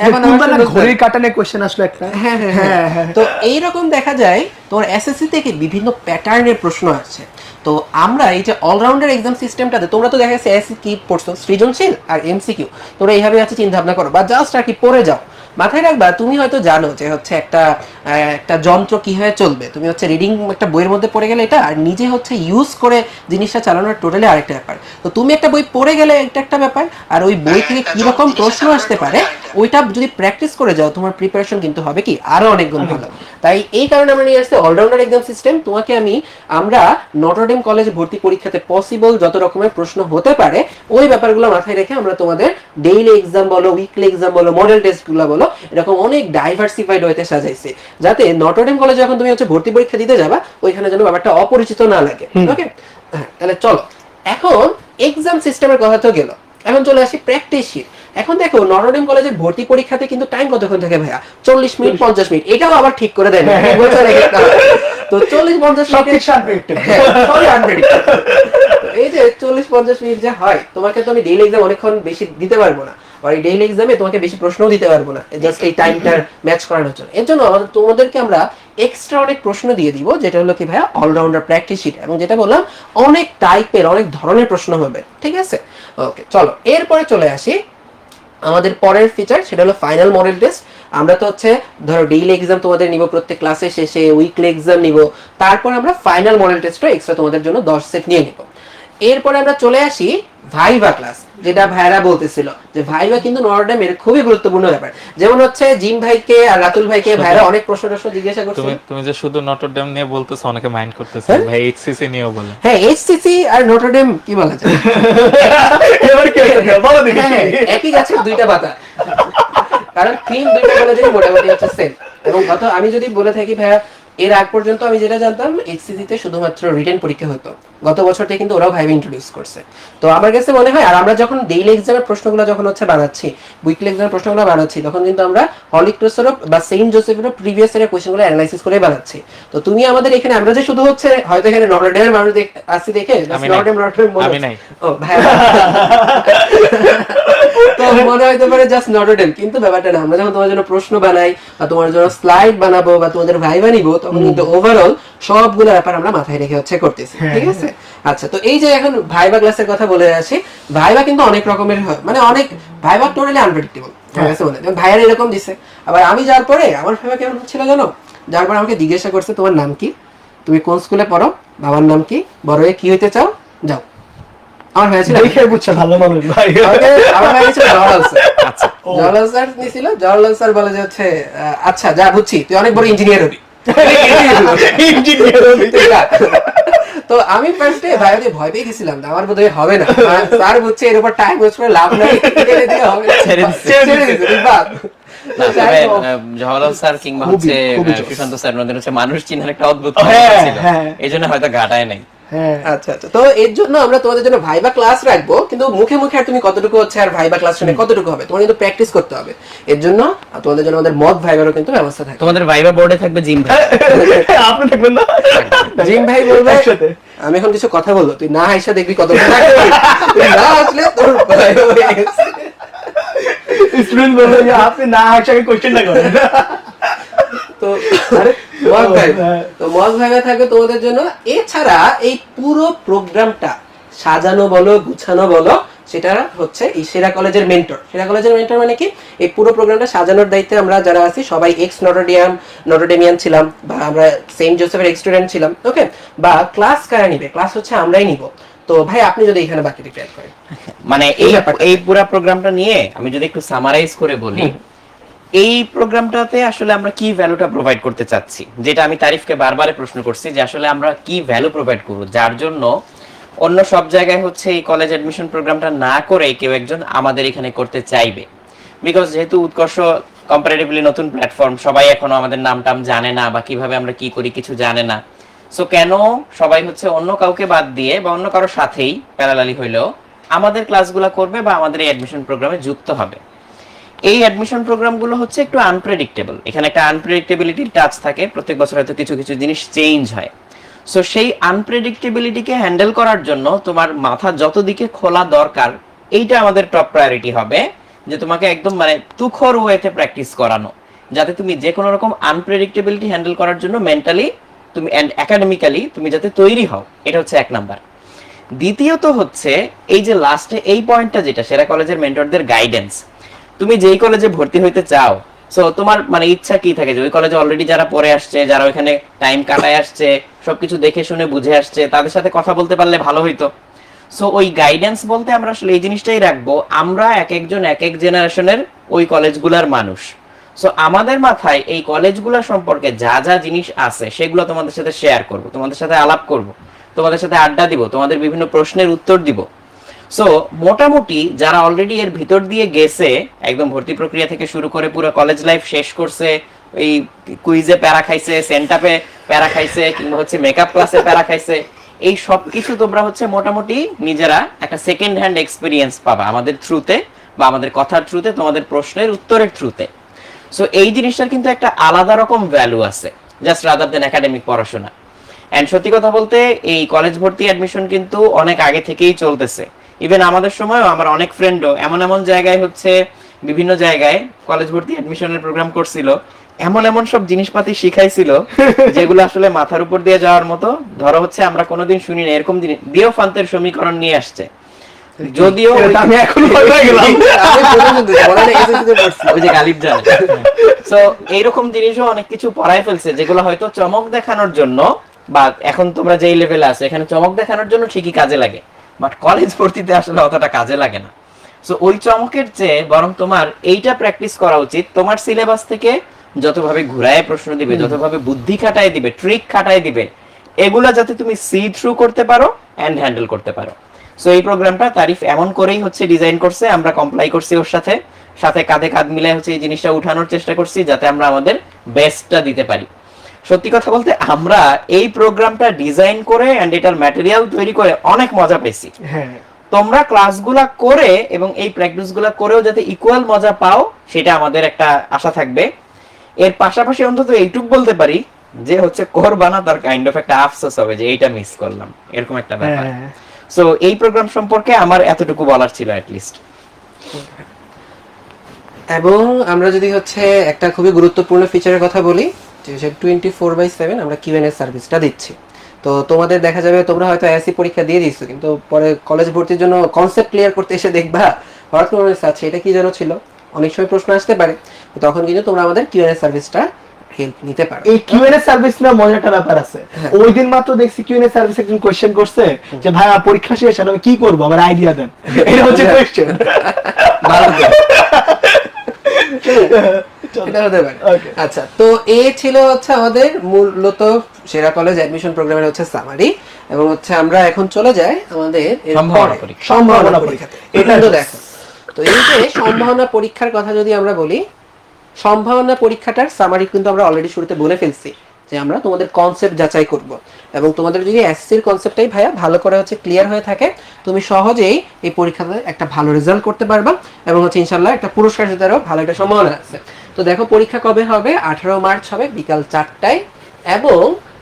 এখন আমার ঘড়ির কাটানে কোশ্চেন আসলো একটা। হ্যাঁ হ্যাঁ হ্যাঁ। তো এইরকম দেখা যায় তোমার এসএসসি থেকে বিভিন্ন প্যাটার্নের প্রশ্ন আসছে। তো আমরা এই যে অলরাউন্ডার এক্সাম সিস্টেমটাতে তোমরা তো দেখা যাচ্ছে এসএসসি কি পড়ছো, সৃজনশীল আর এমসিকিউ, তোমরা এইভাবে আছে চিন্তা ভাবনা করো বা জাস্ট আর কি পড়ে যাও। মাথায় রাখবা তুমি হয়তো জানো যে হচ্ছে একটা যন্ত্র কিভাবে চলবে, তুমি হচ্ছে রিডিং একটা বইয়ের মধ্যে পড়ে গেলে এটা, আর নিজে হচ্ছে ইউজ করে জিনিসটা চালানোর টোটালি আরেকটা ব্যাপার। তো তুমি একটা বই পড়ে গেলে এটা একটা ব্যাপার, আর ওই বই থেকে কি রকম প্রশ্ন আসতে পারে ওইটা যদি প্র্যাকটিস করে যাও তোমার প্রিপারেশন কিন্তু হবে কি আরো অনেক গুণ ভালো। তাই এই কারণে আমরা নিয়ে আসছি অলরাউন্ডার এক্সাম সিস্টেম। তোমাকে আমরা নটরডেম কলেজ ভর্তি পরীক্ষাতে পসিবল যত রকমের প্রশ্ন হতে পারে ওই ব্যাপারগুলো মাথায় রেখে আমরা তোমাদের ডেইলি এক্সাম বলো, উইকলি এক্সাম বলো, মডেল টেস্টগুলো বলো, এরকম অনেক ডাইভার্সিফাইড হইতে সাজাইছে, যাতে নটরডেম কলেজে যখন তুমি হচ্ছে ভর্তি পরীক্ষা দিতে যাবা ওইখানে যেন ব্যাপারটা অপরিচিত না লাগে। ওকে, হ্যাঁ, তাহলে চলো এখন এক্সাম সিস্টেমের কথা তো গেল, এখন চলে আসি প্র্যাকটিস শিট। এখন দেখো নটরডেম কলেজের ভর্তি পরীক্ষাতে কিন্তু টাইম কতক্ষণ থাকে ভাইয়া? 40 মিনিট 50 মিনিট, এটাও আবার ঠিক করে দেয় না তো 40-50 মিনিট এই যে 40-50 মিনিট যা হয়, তোমাকে তো আমি ডেইলি এক্সাম অনেকক্ষণ বেশি দিতে পারবো না, আর এই ডেইলি এক্সামে তোমাকে বেশি প্রশ্নও দিতে পারবো না জাস্ট এই টাইমটার ম্যাচ করানোর জন্য। এর জন্য তোমাদেরকে আমরা এক্সট্রা অনেক প্রশ্ন দিয়ে দিব, যেটা হলো কি ভাইয়া অলরাউন্ডার প্র্যাকটিস শিট, এবং যেটা বললাম অনেক টাইপের অনেক ধরনের প্রশ্ন হবে, ঠিক আছে? ওকে, চলো এরপরে চলে আসি আমাদের পরের ফিচার, সেটা হলো ফাইনাল মডেল টেস্ট। আমরা তো হচ্ছে ধরো ডেইলি এক্সাম তোমাদের নিব প্রত্যেক ক্লাসে শেষে, উইকলি এক্সাম নিব, তারপর আমরা ফাইনাল মডেল টেস্টটা এক্সট্রা তোমাদের জন্য 10 সেট নিয়ে নিব। এরপরে আমরা চলে আসি ভাইভা ক্লাস, যেটা ভাইরা বলতেছিল যে ভাইভা কিন্তু নটরডেমের খুবই গুরুত্বপূর্ণ ব্যাপার। যেমন হচ্ছে জিম ভাইকে আর রাতুল ভাইকে ভাইরা অনেক প্রশ্ন জিজ্ঞাসা করছে। তুমি যে শুধু নটরডেম নিয়ে বলতেছো, অনেকে মাইন্ড করতেছে ভাই এইচসিসি নিয়েও বলে। হ্যাঁ, এইচসিসি আর নটরডেম কি বলা যায়, এবার কি বলো দেখি, একই গাছের দুইটা পাতা, কারণ থিম দুইটা কলেজের মোটামুটি হচ্ছে সেম। এবং আমি যদি বলে থাকি ভাইয়া, এর আগ পর্যন্ত আমি যেটা জানতাম এইচসিসিতে শুধুমাত্র রিটেন পরীক্ষা হতো, গত বছর থেকে কিন্তু ওরাও ভাইভা ইন্ট্রোডিউস করছে। তো আমার কাছে মনে হয়, আর আমরা যখন ডেইলি এক্সামের প্রশ্নগুলো যখন হচ্ছে বানাচ্ছি, উইকলি এক্সামের প্রশ্নগুলো বানাচ্ছি, তখন কিন্তু আমরা হলি ক্রসেরও বা সেন্ট জোসেফেরও প্রিভিয়াস ইয়ারের কোশ্চেনগুলো অ্যানালাইসিস করে বানাচ্ছি। তো তুমি আমাদের এখানে, আমরা যে শুধু হচ্ছে হয়তো এখানে নটরডেমের মানুষ আসছি দেখে নটরডেম আমি নাই। ও ভাই তো মনে হইতে পারে জাস্ট নটরডেম, কিন্তু ব্যাপারটা না। আমরা যখন তোমার জন্য প্রশ্ন বানাই বা তোমার জন্য স্লাইড বানাবো বা তোমাদের ভাইভা নিবো, তখন কিন্তু ওভারঅল সবগুলো ব্যাপার আমরা মাথায় রেখে হচ্ছে করতেছি, ঠিক আছে? আচ্ছা, তো এই যে এখন ভাইভা ক্লাসের কথা বলে আসি, ভাইভা কিন্তু অনেক রকমের হয়, মানে অনেক ভাইভা টোটালি আনপ্রেডিক্টেবল। ভাইয়ার এরকম দিছে, আবার আমি যাওয়ার পরে আমার ভাইভা কেমন হচ্ছিল জানো? যার পর আমাকে জিজ্ঞাসা করছে তোমার নাম কি, তুমি কোন স্কুলে পড়ো, বাবার নাম কি, বড় হয়ে কি হইতে চাও, যাও। আমার ভাই ছিল দেখে বুঝছে ভালো মানুষ ভাই। আমার ভাই ছিল জওয়াহরলাল স্যার। আচ্ছা, জওয়াহরলাল স্যার নিছিল, জওয়াহরলাল স্যার বলে যে হচ্ছে আচ্ছা যা বুঝছি তুই অনেক বড় ইঞ্জিনিয়ার হবি। তো আমি ফার্স্টে ভাইকে ভয় পেয়ে গেছিলাম, আমার বোধহয় হবে না, স্যার বুঝছে এর উপর টাইম ওয়েস্ট করে লাভ নাই, ছেড়ে দিছে বাদ। জওহরলাল স্যার কিংবা হচ্ছে সুশান্ত স্যার ওনাদের হচ্ছে মানুষ চিনার একটা অদ্ভুত ছিল, এই জন্য হয়তো ঘাটায় নাই। আচ্ছা আচ্ছা, তো এর জন্য আমরা তোমাদের জন্য ভাইবা ক্লাস রাখবো, কিন্তু মুখে মুখে আর তুমি কতটুকু হচ্ছে আর ভাইবা ক্লাস শুনে কতটুকু হবে, তোমার কিন্তু প্র্যাকটিস করতে হবে। এর জন্য তোমাদের জন্য আমাদের মক ভাইবারও কিন্তু ব্যবস্থা থাকে। তোমাদের ভাইবা বোর্ডে থাকবে জিম ভাই, আপনি থাকবেন না? জিম ভাই বলবে আমি এখন কিছু কথা বলবো, তুই না হাসা দেখবি কত তুই না আসলে তোর ভাইবা হয়ে গেছে। স্টুডেন্ট বলবে যে আপনি না হাসাকে কোশ্চেনটা করেন। তো মক ভাইবা, তো মক ভাইবা থাকবে তোমাদের জন্য। এছাড়া এই পুরো প্রোগ্রামটা সাজানো বলো গুছানো বলো, সেটা হচ্ছে এই সেরা কলেজের মেন্টর। সেরা কলেজের মেন্টর মানে কি, এই পুরো প্রোগ্রামটা সাজানোর দায়িত্বে আমরা যারা আছি সবাই এক্স নটরডেমিয়ান ছিলাম, বা আমরা সেন্ট জোসেফের এক্স স্টুডেন্ট ছিলাম, ওকে? বা ক্লাস কারা নিবে, ক্লাস হচ্ছে আমরাই নিব। তো ভাই আপনি যদি এখানে বাকিটা ক্লিয়ার করেন, মানে এই পুরো প্রোগ্রামটা নিয়ে আমি যদি একটু সামারাইজ করে বলি, এই প্রোগ্রামটাতে আসলে আমরা কি ভ্যালুটা প্রোভাইড করতে চাচ্ছি, যেটা আমি তারিফকে বারবার প্রশ্ন করছি যে আসলে আমরা কি ভ্যালু প্রোভাইড করব, যার জন্য অন্য সব জায়গায় হচ্ছে এই কলেজ অ্যাডমিশন প্রোগ্রামটা না করে কেউ একজন আমাদের এখানে করতে চাইবে। বিকজ যেহেতু উৎকর্ষ কম্পারেটিভলি নতুন প্ল্যাটফর্ম, সবাই এখনো আমাদের নাম টাম জানে না বা কিভাবে আমরা কি করি কিছু জানে না। সো কেন সবাই হচ্ছে অন্য কাউকে বাদ দিয়ে বা অন্য কারোর সাথেই প্যারালালি হইলেও আমাদের ক্লাসগুলো করবে বা আমাদের এই অ্যাডমিশন প্রোগ্রামে যুক্ত হবে। এই অ্যাডমিশন প্রোগ্রামগুলো হচ্ছে একটু আনপ্রেডিক্টেবল, এখানে একটা আনপ্রেডিক্টেবিলিটির টাচ থাকে, প্রত্যেক বছর হয়তো কিছু কিছু জিনিস চেঞ্জ হয়। সো সেই আনপ্রেডিক্টেবিলিটিকে হ্যান্ডেল করার জন্য তোমার মাথা যত দিকে খোলা দরকার, এইটা আমাদের টপ প্রায়োরিটি হবে, যে তোমাকে একদম মানে তুখর ওয়েতে প্র্যাকটিস করানো, যাতে তুমি যে কোনো রকম আনপ্রেডিক্টেবিলিটি হ্যান্ডেল করার জন্য মেন্টালি তুমি এন্ড একাডেমিক্যালি তুমি যাতে তৈরি হও, এটা হচ্ছে এক নাম্বার। দ্বিতীয়ত হচ্ছে এই যে লাস্টে এই পয়েন্টটা, যেটা সেরা কলেজের মেন্টরদের গাইডেন্স। তুমি যেই কলেজে ভর্তি হইতে চাও, সো তোমার মানে ইচ্ছা কি থাকে যে ওই কলেজে অলরেডি যারা পড়ে আসছে, যারা ওইখানে টাইম কাটায় আসছে, সবকিছু দেখে শুনে বুঝে আসছে, তাদের সাথে কথা বলতে পারলে ভালো হইতো। সো ওই গাইডেন্স বলতে আমরা আসলে এই জিনিসটাই রাখবো, আমরা এক একজন এক এক জেনারেশনের ওই কলেজগুলোর মানুষ। সো আমাদের মাথায় এই কলেজগুলো সম্পর্কে যা যা জিনিস আছে সেগুলো তোমাদের সাথে শেয়ার করব, তোমাদের সাথে আলাপ করব, তোমাদের সাথে আড্ডা দিব, তোমাদের বিভিন্ন প্রশ্নের উত্তর দিব। সো মোটামুটি যারা অলরেডি এর ভিতর দিয়ে গেছে, একদম ভর্তি প্রক্রিয়া থেকে শুরু করে পুরো কলেজ লাইফ শেষ করছে, এই কুইজে প্যারা খাইছে, সেন্টাপে প্যারা খাইছে, কিংবা হচ্ছে মেকআপ ক্লাসে প্যারা খাইছে, এই সব কিছু তোমরা হচ্ছে মোটামুটি নিজেরা একটা সেকেন্ড হ্যান্ড এক্সপিরিয়েন্স পাবা আমাদের থ্রুতে, বা আমাদের কথার থ্রুতে, তোমাদের প্রশ্নের উত্তরের থ্রুতে। সো এই জিনিসটার কিন্তু একটা আলাদা রকম ভ্যালু আছে, জাস্ট রাদার দেন একাডেমিক পড়াশোনা। এন্ড সত্যি কথা বলতে এই কলেজ ভর্তি অ্যাডমিশন কিন্তু অনেক আগে থেকেই চলতেছে। ইভেন আমাদের সময়ও আমার অনেক ফ্রেন্ডও এমন এমন জায়গায় হচ্ছে বিভিন্ন জায়গায় কলেজ ভর্তি অ্যাডমিশনের প্রোগ্রাম করছিল, এমন এমন সব জিনিসপাতি শিখাইছিল যেগুলো আসলে মাথার উপর দিয়ে যাওয়ার মতো। ধরো হচ্ছে আমরা কোনোদিন শুনি না এরকম দিওফান্তের সমীকরণ নিয়ে আসছে, যদিও আমি এখন হয়ে গেলাম, ওই যে গালিব জানে। সো এইরকম জিনিসও অনেক কিছু পড়ায় ফেলছে, যেগুলো হয়তো চমক দেখানোর জন্য, বা এখন তোমরা যেই লেভেলে আছে এখানে চমক দেখানোর জন্য ঠিকই কাজে লাগে, বাট কলেজ ভর্তিতে আসলে অতটা কাজে লাগে না। সো ওই চমকের চেয়ে বরং তোমার এইটা প্র্যাকটিস করা উচিত, তোমার সিলেবাস থেকে যতভাবে ঘুরায় প্রশ্ন দিবে, যতভাবে বুদ্ধি খাটায় দিবে, ট্রিক খাটায় দিবে, এগুলা যাতে তুমি সি থ্রু করতে পারো এন্ড হ্যান্ডেল করতে পারো। সো এই প্রোগ্রামটা তারিফ এমন করেই হচ্ছে ডিজাইন করছে, আমরা কমপ্লাই করছি ওর সাথে, সাথে কাঁধে কাঁধ মিলাই হচ্ছে এই জিনিসটা উঠানোর চেষ্টা করছি, যাতে আমরা আমাদের বেস্টটা দিতে পারি। সত্যি কথা বলতে আমরা এই প্রোগ্রামটা ডিজাইন করে এন্ড এটার ম্যাটেরিয়াল তৈরি করে অনেক মজা পেয়েছি। তোমরা ক্লাসগুলা করে এবং এই প্র্যাকটিসগুলা করেও যাতে ইকুয়াল মজা পাও, সেটা আমাদের একটা আশা থাকবে। এর পাশাপাশি অন্তত এইটুক বলতে পারি যে হচ্ছে করবানা তার কাইন্ড অফ একটা আফসোস হবে যে এইটা মিস করলাম, এরকম একটা ব্যাপার। সো এই প্রোগ্রাম সম্পর্কে আমার এতটুকু বলার ছিল অ্যাট লিস্ট। এবং আমরা যদি হচ্ছে একটা খুবই গুরুত্বপূর্ণ ফিচারের কথা বলি, যে 24/7 আমরা কিউএনএ সার্ভিসটা দিচ্ছি। তো তোমাদের দেখা যাবে তোমরা হয়তো এসি পরীক্ষা দিয়ে দিচ্ছ, কিন্তু পরে কলেজ ভর্তির জন্য কনসেপ্ট ক্লিয়ার করতে এসে দেখবা হঠাৎ করে মনে হচ্ছে এটা কি যেন ছিল, অনেক সময় প্রশ্ন আসতে পারে, তখন কিন্তু তোমরা আমাদের কিউএনএ সার্ভিসটা হেল্প নিতে পারো। এই কিউএনএ সার্ভিস না মজাটা ব্যাপার আছে। ওই দিন মাত্র দেখছি কিউএনএ সার্ভিস একজন কোশ্চেন করছে যে ভাই আমার পরীক্ষা শেষ, আমি কি করব, আমার আইডিয়া দেন। এটা হচ্ছে কোশ্চেন। ভালো এটা হতে পারে। আচ্ছা, তো এই ছিল হচ্ছে আমাদের মূলত সেরা কলেজ অ্যাডমিশন প্রোগ্রামের হচ্ছে সামারি, এবং হচ্ছে আমরা এখন চলে যাই আমাদের সম্ভাবনা পরীক্ষাতে। এটা তো দেখো, তো এই যে সম্ভাবনা পরীক্ষার কথা যদি আমরা বলি, সম্ভাবনা পরীক্ষাটার সামারি কিন্তু আমরা অলরেডি শুরুতে বলে ফেলছি যে আমরা তোমাদের কনসেপ্ট যাচাই করব, এবং তোমাদের যদি এসসির কনসেপ্টটাই ভাইয়া ভালো করে হচ্ছে ক্লিয়ার হয়ে থাকে, তুমি সহজেই এই পরীক্ষাতে একটা ভালো রেজাল্ট করতে পারবা, এবং হচ্ছে ইনশাআল্লাহ একটা পুরস্কার জেতারও ভালো একটা সম্ভাবনা আছে। তো দেখো পরীক্ষা কবে হবে, 18 মার্চ হবে বিকাল 4টায়, এবং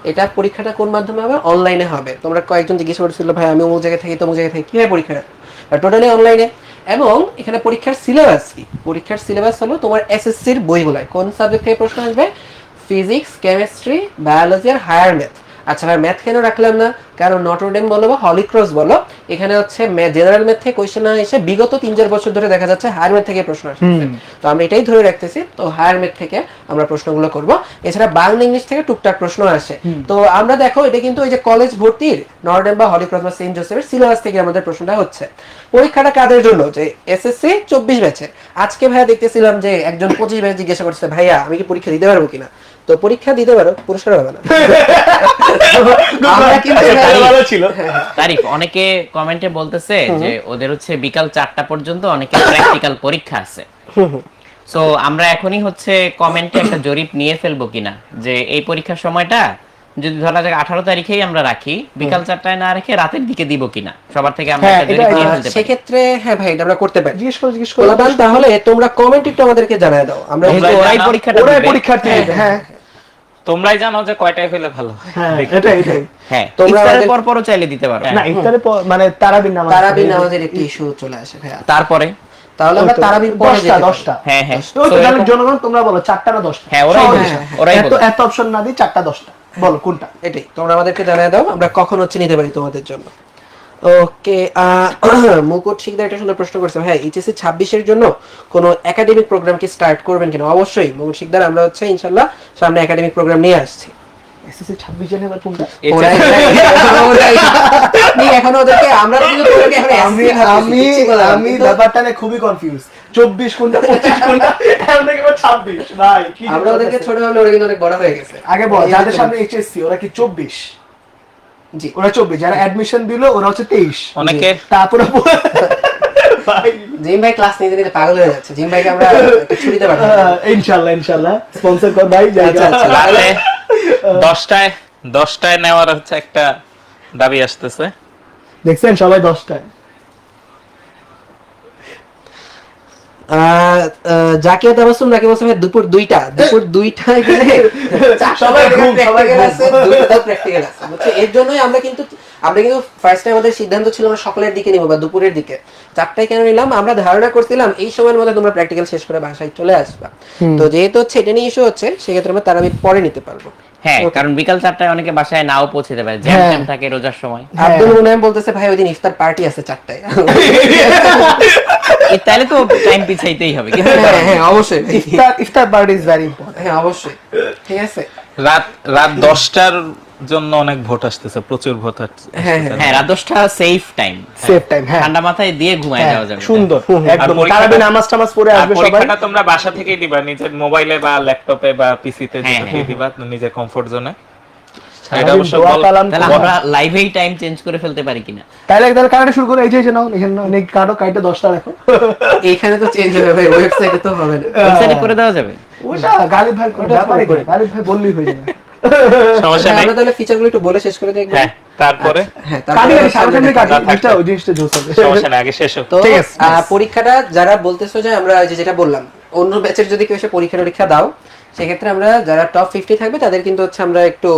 এটা পরীক্ষাটা কোন মাধ্যমে হবে, অনলাইনে হবে। তোমরা কয়েকজন জিজ্ঞেস করছিল ভাই আমি অমুক জায়গা থেকে তমুক জায়গা থেকে কিভাবে পরীক্ষা, টোটালি অনলাইনে। এবং এখানে পরীক্ষার সিলেবাস কি, পরীক্ষার সিলেবাস হলো তোমার এসএসসির বইগুলোয় কোন সাবজেক্ট থেকে প্রশ্ন আসবে, ফিজিক্স, কেমিস্ট্রি, বায়োলজি আর হায়ার ম্যাথ। আচ্ছা ভাই ম্যাথ কেন রাখলাম না, কারণ নটরডেম বলো বা হলি ক্রস বলো, এখানে হচ্ছে জেনারেল ম্যাথ থেকে কোয়েশ্চেন না এসে বিগত 3-4 বছর ধরে দেখা যাচ্ছে হায়ার ম্যাথ থেকে প্রশ্ন আসছে। তো আমরা এটাই ধরে রাখতেছি, তো হায়ার ম্যাথ থেকে আমরা প্রশ্নগুলো করব। এছাড়া বাংলা ইংলিশ থেকে টুকটাক প্রশ্ন আসে। তো আমরা দেখো এটা কিন্তু ওই যে কলেজ ভর্তির নটরডেম বা হলি ক্রস বা সেন্ট জোসেফের সিলেবাস থেকে আমাদের প্রশ্নটা হচ্ছে। পরীক্ষাটা কাদের জন্য, যে এসএসসি 24 ব্যাচে। আজকে ভাইয়া দেখতেছিলাম যে একজন 25 ব্যাচ জিজ্ঞাসা করছে ভাইয়া আমি কি পরীক্ষা দিতে পারবো কিনা, তো পরীক্ষা দিতে পারো, পুরস্কার হবে না। আমরা কিন্তু ভালো ছিল। তারিফ অনেকে কমেন্টে বলতেছে যে ওদের হচ্ছে বিকাল 4টা পর্যন্ত অনেকে প্র্যাকটিক্যাল পরীক্ষা আছে। সো আমরা এখনই হচ্ছে কমেন্টে একটা জরিপ নিয়ে ফেলবো কিনা, যে এই পরীক্ষার সময়টা যদি ধরা যাক 18 তারিখেই আমরা রাখি, বিকাল 4টায় না রেখে রাতের দিকে দিব কিনা, সবার থেকে আমরা একটা জরিপ নিয়ে ফেলতে পারি। সেক্ষেত্রে হ্যাঁ ভাই এটা আমরা করতে পারি। জিজ্ঞেস করো তাহলে তোমরা কমেন্ট একটু আমাদেরকে জানায় দাও, আমরা ওরাই পরীক্ষাটা ওরাই দিবে। পরীক্ষার্থী। হ্যাঁ তোমরাই জানো যে কয়টায় হলে ভালো। হ্যাঁ এটাই। হ্যাঁ তোমরা ইফতারের আমাদের- পরপরও চাইলে দিতে পারো। না ইফতারে মানে তারাবির নামাজ, তারাবির নামাজের একটি ইস্যু চলে আসে ভাইয়া, তারপরে তাহলে আমরা তারাবির পরে যেতে পারি। 10টা। হ্যাঁ হ্যাঁ ওই তো তাহলে জনগণ তোমরা বলো 4টা না 10টা? হ্যাঁ, ওরাই সহজ। বলছে, ওরাই এত বলছে। এত অপশন না দিই 4টা 10টা বলো কোনটা? এটাই তোমরা আমাদেরকে জানায় দাও, আমরা কখন হচ্ছে নিতে পারি তোমাদের জন্য। ওকে, মুকুট শিকদার একটা সুন্দর প্রশ্ন করছে ভাই, এইচএসসি 26-এর জন্য কোনো একাডেমিক প্রোগ্রাম কি স্টার্ট করবেন কিনা? অবশ্যই মুকুট শিকদার, আমরা হচ্ছে ইনশাআল্লাহ সামনে একাডেমিক প্রোগ্রাম নিয়ে আসছি। এসএসসি 26 জানে এবার কোনটা? এখনো ওদেরকে আমরা কিন্তু তোদেরকে এখন আমি আমি আমি ব্যাপারটা নিয়ে খুবই কনফিউজ। 24 কোনটা 25 কোনটা এমন নাকি 26 ভাই কি আমরা ওদেরকে ছোট হলে ওরা কিন্তু অনেক বড় হয়ে গেছে। আগে বল যাদের সামনে এইচএসসি ওরা কি 24? জি ওরা 24, যারা অ্যাডমিশন দিল ওরা হচ্ছে 23। অনেকে তারপরে ভাই জিম ভাই ক্লাস নিতে নিতে পাগল হয়ে যাচ্ছে, জিম ভাইকে আমরা একটা ছুটিতে পাঠাবো। ইনশাআল্লাহ স্পন্সর কর ভাই। আচ্ছা, আচ্ছা। তাহলে 10টায় নেওয়ার হচ্ছে একটা দাবি আসতেছে। দেখছেন সবাই 10টায়। জাকিয়া তাবাসসুম নাকি বলছে ভাই দুপুর 2টায় গেলে সবাই ঘুম, সবাই ঘুম। প্র্যাকটিক্যাল আছে বুঝছো। এর জন্যই আমরা কিন্তু ফার্স্টে আমাদের সিদ্ধান্ত ছিল আমরা সকালের দিকে নিব বা দুপুরের দিকে। 4টায় কেন নিলাম, আমরা ধারণা করছিলাম এই সময়ের মধ্যে তোমরা প্র্যাকটিক্যাল শেষ করে বাসায় চলে আসবা। তো যেহেতু হচ্ছে এটা নিয়ে ইস্যু হচ্ছে, সেক্ষেত্রে আমরা তারাবির পরে নিতে পারবো। হ্যাঁ, কারণ বিকাল 4টায় অনেকে বাসায় নাও পৌঁছতে পারে, জ্যাম ট্যাম থাকে রোজার সময়। আব্দুল মুনায়েম বলতেছে ভাই ওইদিন ইফতার পার্টি আছে 4টায়। তাহলে তো টাইম পিছাইতেই হবে। হ্যাঁ অবশ্যই, ইফতার পার্টি ইজ ভেরি ইম্পর্টেন্ট। হ্যাঁ অবশ্যই, ঠিক আছে। রাত 10টার জন্য অনেক ভোট আসতেছে, প্রচুর ভোট আসতেছে। হ্যাঁ, রাত 10টা সেফ টাইম, সেফ টাইম। হ্যাঁ ঠান্ডা মাথায় দিয়ে ঘুমায় যাওয়া যাবে। সুন্দর একদম। পরীক্ষাটা- তারাবি নামাজ টামাজ পড়ে আর আসবে সবাই। পরীক্ষাটা তোমরা বাসা থেকেই দিবা, নিজের মোবাইলে বা ল্যাপটপে বা পিসিতে হ্যাঁ, যেটাতেই দিবা, নিজের কমফোর্ট জোনে। এটা সারাদিন অবশ্য দোয়া কালাম তাহলে করা। আমরা লাইভেই টাইম চেঞ্জ করে ফেলতে পারি কিনা? তাহলে একদম কাটা শুরু করে এই যে নাও এখানে নাও নেক কাটো কাইটা 10টা রাখো। এইখানে তো চেঞ্জ হবে ভাই, ওয়েবসাইটে তো হবে না। ওয়েবসাইটে করে দেওয়া যাবে। ওটা গালিব ভাই করে ব্যাপারে করে গালিব ভাই বললেই হয়ে যাবে। সমস্যা হ্যাঁ, নেই। আমরা তাহলে ফিচারগুলো একটু বলে শেষ করে দেখবো। হ্যাঁ, তারপরে হ্যাঁ, কাটি তারপরে কাটি সামনে কাটি থাকবে। জিনিসটা ওই জিনিসটা জোস হবে। সমস্যা নেই, আগে শেষ হোক। তো ঠিক আছে, পরীক্ষাটা যারা বলতেছো যে আমরা এই যে যেটা বললাম, অন্য ব্যাচের যদি কেউ এসে পরীক্ষা দাও, সেক্ষেত্রে আমরা যারা টপ 50 থাকবে তাদের কিন্তু হচ্ছে আমরা একটু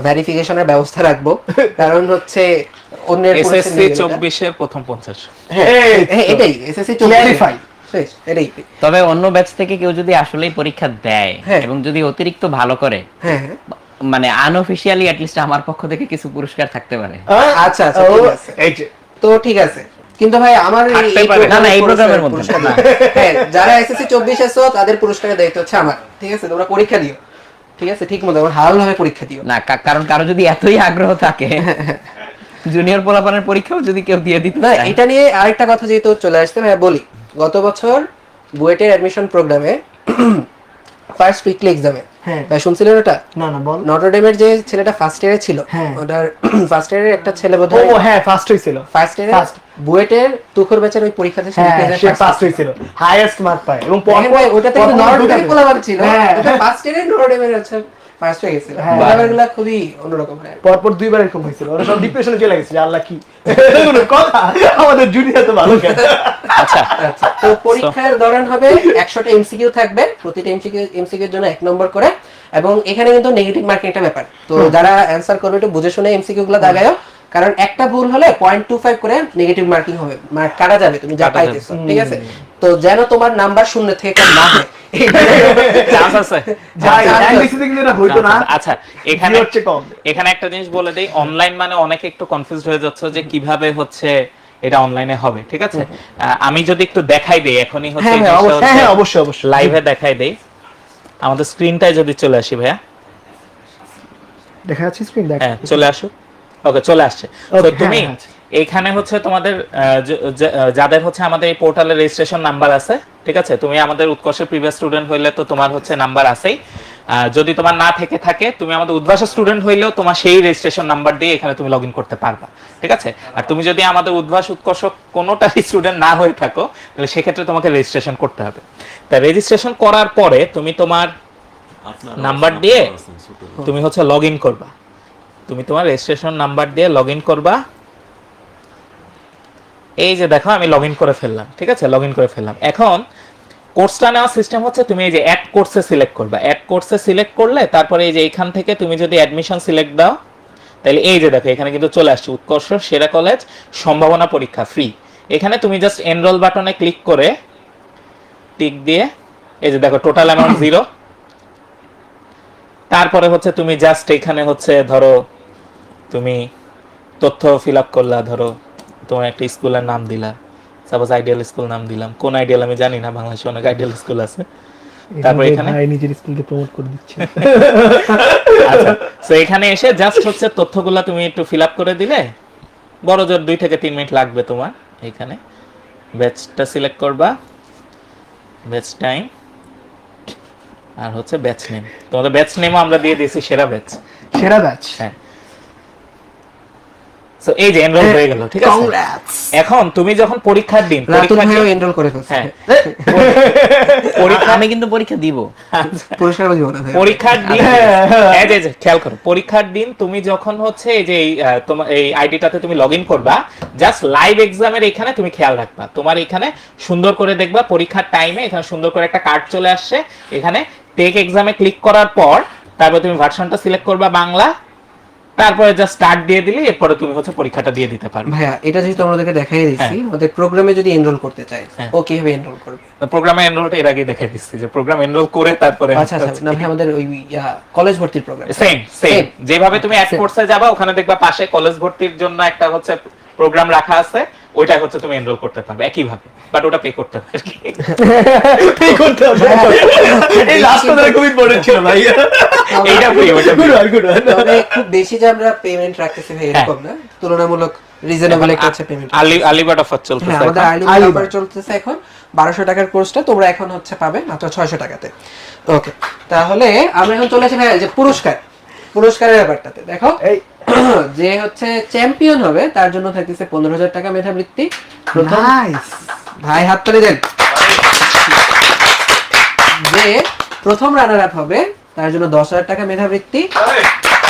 ভেরিফিকেশনের ব্যবস্থা রাখবো, কারণ হচ্ছে অন্যের এসএসসি 24-এর প্রথম 50। হ্যাঁ এটাই এসএসসি ক্ল্যারিফাই শেষ, এটাই। তবে অন্য ব্যাচ থেকে কেউ যদি আসলেই পরীক্ষা দেয় হ্যাঁ। এবং যদি অতিরিক্ত ভালো করে, হ্যাঁ হ্যাঁ মানে আনঅফিশিয়ালি অ্যাট লিস্ট আমার পক্ষ থেকে কিছু পুরস্কার থাকতে পারে। আচ্ছা আচ্ছা ঠিক আছে, এই যে তো ঠিক আছে। কিন্তু ভাই আমার থাকতে পারে। না, না, এই প্রোগ্রামের মধ্যে পুরস্কার না। না। হ্যাঁ, যারা এসএসসি 24 এসো তাদের পুরস্কারের দায়িত্ব হচ্ছে আমার, ঠিক আছে? তোমরা পরীক্ষা দিও, ঠিক আছে? ঠিক মতো হালাল ভাবে পরীক্ষা দিও। না, কারণ কারো যদি এতই আগ্রহ থাকে জুনিয়র পোলাপানের পরীক্ষাও যদি কেউ দিয়ে দিতে না, চায়। এটা নিয়ে আরেকটা কথা যেহেতু চলে আসছে, ভাই বলি, গত বছর বুয়েটের অ্যাডমিশন প্রোগ্রামে ফার্স্ট উইকলি এক্সামে, হ্যাঁ। ভাই শুনছিলেন ওটা? না না বল। নটরডেমের যে ছেলেটা ফার্স্ট ইয়ারে ছিল, হ্যাঁ। ওটার ফার্স্ট ইয়ারের একটা ছেলে ও বোধহয় হ্যাঁ ফার্স্ট হইছিল। ফার্স্ট ইয়ারে First। বুয়েটের তুখর ব্যাচের ওই পরীক্ষাতে সে হ্যাঁ লিখে সে যায় ফার্স্ট হইছিল, হাইয়েস্ট মার্ক পায় এবং দেখেন ভাই, ওটা তো কিন্তু নটরডেমের পরপর পোলাপান ছিল, হ্যাঁ। ওটা ফার্স্ট ইয়ারে নটরডেমের হচ্ছে ফার্স্ট হয়ে গেছিল। হ্যাঁ। পোলাপানগুলা খুবই অন্যরকম হয়। পরপর দুইবার এরকম হয়েছিল, ওরা সব ডিপ্রেশনে চলে গেছে, আল্লাহ কি এগুলো কথা, আমাদের জুনিয়র তো ভালো কেন। আচ্ছা আচ্ছা, তো পরীক্ষার দৌরান হবে 100টা এমসিকিউ থাকবে, প্রতিটা এমসিকিউ এর জন্য 1 নম্বর করে, এবং এখানে কিন্তু নেগেটিভ মার্কিং একটা ব্যাপার। তো যারা অ্যানসার করবে একটু বুঝে শুনে এমসিকিউ গুলো দাগায়ও, কারণ একটা ভুল হলে 0.25 করে নেগেটিভ মার্কিং হবে, মার্ক কাটা যাবে তুমি যা কাটা যাবে। পাইতেছো, ঠিক আছে? তো যেন তোমার নাম্বার শূন্য থেকে কম না হয়। চান্স আছে। ভাই আচ্ছা, এনডিসিতে কিন্তু এটা হইতো না। আচ্ছা, এখানে কি হচ্ছে কম। এখানে একটা জিনিস বলে দেই, অনলাইন মানে অনেকে একটু কনফিউজড হয়ে যাচ্ছে যে কিভাবে হচ্ছে এটা অনলাইনে হবে, ঠিক আছে? আমি যদি একটু দেখাই দেই, এখনই হচ্ছে হ্যাঁ, হ্যাঁ, অবশ্যই। হ্যাঁ হ্যাঁ অবশ্যই অবশ্যই লাইভে দেখাই দেই, আমাদের স্ক্রিনটায় যদি চলে আসি ভাইয়া। দেখা যাচ্ছে স্ক্রিন দেখ। হ্যাঁ চলে আসো, ওকে চলে আসছে। তো Okay, তুমি হ্যাঁ, আচ্ছা। এইখানে হচ্ছে তোমাদের যাদের হচ্ছে আমাদের এই পোর্টালে রেজিস্ট্রেশন নাম্বার আছে, ঠিক আছে? তুমি আমাদের উৎকর্ষের প্রিভিয়াস স্টুডেন্ট হইলে তো তোমার হচ্ছে নাম্বার আছেই। যদি তোমার না থেকে থাকে, তুমি আমাদের উদ্ভাসের স্টুডেন্ট হইলেও তোমার সেই রেজিস্ট্রেশন নাম্বার দিয়ে এখানে তুমি লগইন করতে পারবা, ঠিক আছে? আর তুমি যদি আমাদের উদ্ভাস উৎকর্ষ কোনোটারই স্টুডেন্ট না হয়ে থাকো, তাহলে সেক্ষেত্রে তোমাকে রেজিস্ট্রেশন করতে হবে। তা রেজিস্ট্রেশন করার পরে তুমি তোমার নাম্বার দিয়ে তুমি হচ্ছে লগইন করবা, তুমি তোমার রেজিস্ট্রেশন নাম্বার দিয়ে লগইন করবা। এই যে দেখো আমি লগইন করে ফেললাম, ঠিক আছে? লগইন করে ফেললাম। এখন কোর্সটা নেওয়ার সিস্টেম হচ্ছে তুমি এই যে অ্যাড কোর্সে সিলেক্ট করবা। অ্যাড কোর্সে সিলেক্ট করলে তারপরে এই যে এখান থেকে তুমি যদি অ্যাডমিশন সিলেক্ট দাও, তাহলে এই যে দেখো এখানে কিন্তু চলে আসছে উৎকর্ষ সেরা কলেজ সম্ভাবনা পরীক্ষা ফ্রি। এখানে তুমি জাস্ট এনরোল বাটনে ক্লিক করে টিক দিয়ে এই যে দেখো টোটাল অ্যামাউন্ট 0। তারপরে হচ্ছে তুমি জাস্ট এখানে হচ্ছে ধরো তুমি তথ্য ফিল আপ করলা, ধরো তোমার একটা স্কুলের নাম দিলা, সাপোজ আইডিয়াল স্কুল নাম দিলাম। কোন আইডিয়াল আমি জানি না, বাংলাদেশে অনেক আইডিয়াল স্কুল আছে। তারপর এখানে ভাই নিজের স্কুলকে প্রমোট করে দিচ্ছে। আচ্ছা, তো এখানে এসে জাস্ট হচ্ছে তথ্যগুলা তুমি একটু ফিল আপ করে দিলে, বড় জোর 2 থেকে 3 মিনিট লাগবে তোমার। এখানে ব্যাচটা সিলেক্ট করবা, ব্যাচ টাইম, আর হচ্ছে ব্যাচ নেম। তোমাদের ব্যাচ নেমও আমরা দিয়ে দিয়েছি সেরা ব্যাচ। সেরা ব্যাচ। হ্যাঁ, সো এই যে এনরোল হয়ে গেল, ঠিক আছে? কংগ্রাটস। এখন তুমি যখন পরীক্ষার দিন, রাতুল পরীক্ষার ভাইও দিন- এনরোল করে ফেলছে। হ্যাঁ, আমি কিন্তু পরীক্ষা দিব। পুরস্কার দিব না ভাই। পরীক্ষার দিন এই যে খেয়াল করো, পরীক্ষার দিন তুমি যখন হচ্ছে এই যে তোমার এই আইডিটাতে তুমি লগইন করবা, জাস্ট লাইভ এক্সামের এখানে তুমি খেয়াল রাখবা, তোমার এখানে সুন্দর করে দেখবা পরীক্ষার টাইমে এখানে সুন্দর করে একটা কার্ড চলে আসছে। এখানে টেক এক্সামে ক্লিক করার পর তারপর তুমি ভার্সনটা সিলেক্ট করবা বাংলা, তারপরে জাস্ট স্টার্ট দিয়ে দিলে এরপরে তুমি হচ্ছে পরীক্ষাটা দিয়ে দিতে পারবে। ভাইয়া এটা যেহেতু আমাদেরকে দেখাই দিচ্ছি, আমাদের প্রোগ্রামে যদি এনরোল করতে চাই, হ্যাঁ। ও কিভাবে এনরোল করবে? প্রোগ্রামে এনরোলটা এর আগে দেখাই দিচ্ছি যে প্রোগ্রাম এনরোল করে তারপরে আচ্ছা আচ্ছা, না ভাই আমাদের ওই কলেজ ভর্তির প্রোগ্রাম। Same same Same. যেভাবে তুমি অ্যাড Same. কোর্সে যাবা, ওখানে দেখবা পাশে কলেজ ভর্তির জন্য একটা হচ্ছে প্রোগ্রাম রাখা আছে, ওইটা হচ্ছে তুমি এনরোল করতে পারবে একই ভাবে, বাট ওটা পে করতে হবে আর কি। এই করতে হবে। এই লাস্ট কথা খুব ইম্পর্টেন্ট ছিল ভাই। এইটা ফ্রি, ওইটা free। গুড তবে খুব বেশি যে আমরা পেমেন্ট রাখতেছি ভাই এরকম না, তুলনামূলক রিজনেবল একটা হচ্ছে পেমেন্ট। আলিবাট অফার চলতেছে হ্যাঁ, আমাদের এখন। আর্লি অফার চলতেছে এখন 1200 টাকার কোর্সটা তোমরা এখন হচ্ছে পাবে মাত্র 600 টাকাতে। ওকে, তাহলে আমরা এখন চলে আসি ভাই যে পুরস্কারের ব্যাপারটাতে। দেখো এই যে হচ্ছে চ্যাম্পিয়ন হবে তার জন্য থাকতেছে 15,000 টাকা মেধাবৃত্তি। প্রথম নাইস। ভাই হাত তালি দেন। যে প্রথম রানার আপ হবে তার জন্য 10,000 টাকা মেধাবৃত্তি।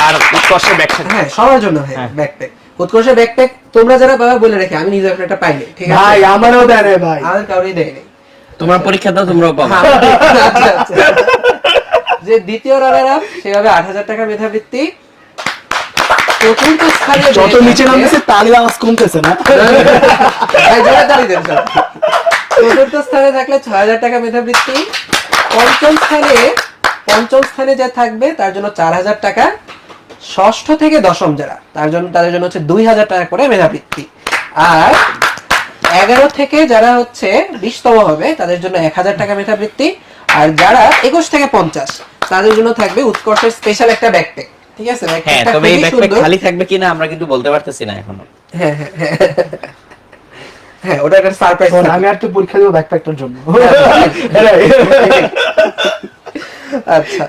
আর উৎকর্ষে ব্যাখ্যা হ্যাঁ, সবার জন্য হয় হ্যাঁ। ব্যাকপ্যাক। উৎকর্ষে ব্যাকপ্যাক তোমরা যারা বাবা বলে রেখে, আমি নিজে একটা পাইনি, ঠিক আছে? ভাই আমারও দেয় না ভাই। আমাদের কাউরেই দেয়নি। তোমরা পরীক্ষা দাও, তোমরাও পাবা। আচ্ছা, আচ্ছা। যে দ্বিতীয় রানার আপ সে হবে 8,000 টাকা মেধাবৃত্তি। চতুর্থ স্থানে যত নিচে নামতেছে তালির আওয়াজ কমতেছে না। ভাই জোরে তালি দেন সব। চতুর্থ স্থানে থাকলে 6,000 টাকা মেধাবৃত্তি। পঞ্চম স্থানে যা থাকবে তার জন্য 4,000 টাকা। ষষ্ঠ থেকে দশম যারা তাদের জন্য হচ্ছে 2,000 টাকা করে মেধাবৃত্তি। আর 11 থেকে যারা হচ্ছে 20তম হবে তাদের জন্য 1,000 টাকা মেধাবৃত্তি। আর যারা 21 থেকে 50 তাদের জন্য থাকবে উৎকর্ষের স্পেশাল একটা ব্যাকপ্যাক। ঠিক আছে? হ্যাঁ, তবে এই ব্যাকপ্যাক খালি থাকবে কিনা আমরা কিন্তু বলতে পারতেছি না এখনো। হ্যাঁ, ওটা একটা সারপ্রাইজ। আমি আর তো পরীক্ষা দেব ব্যাকপ্যাকটার জন্য। আচ্ছা,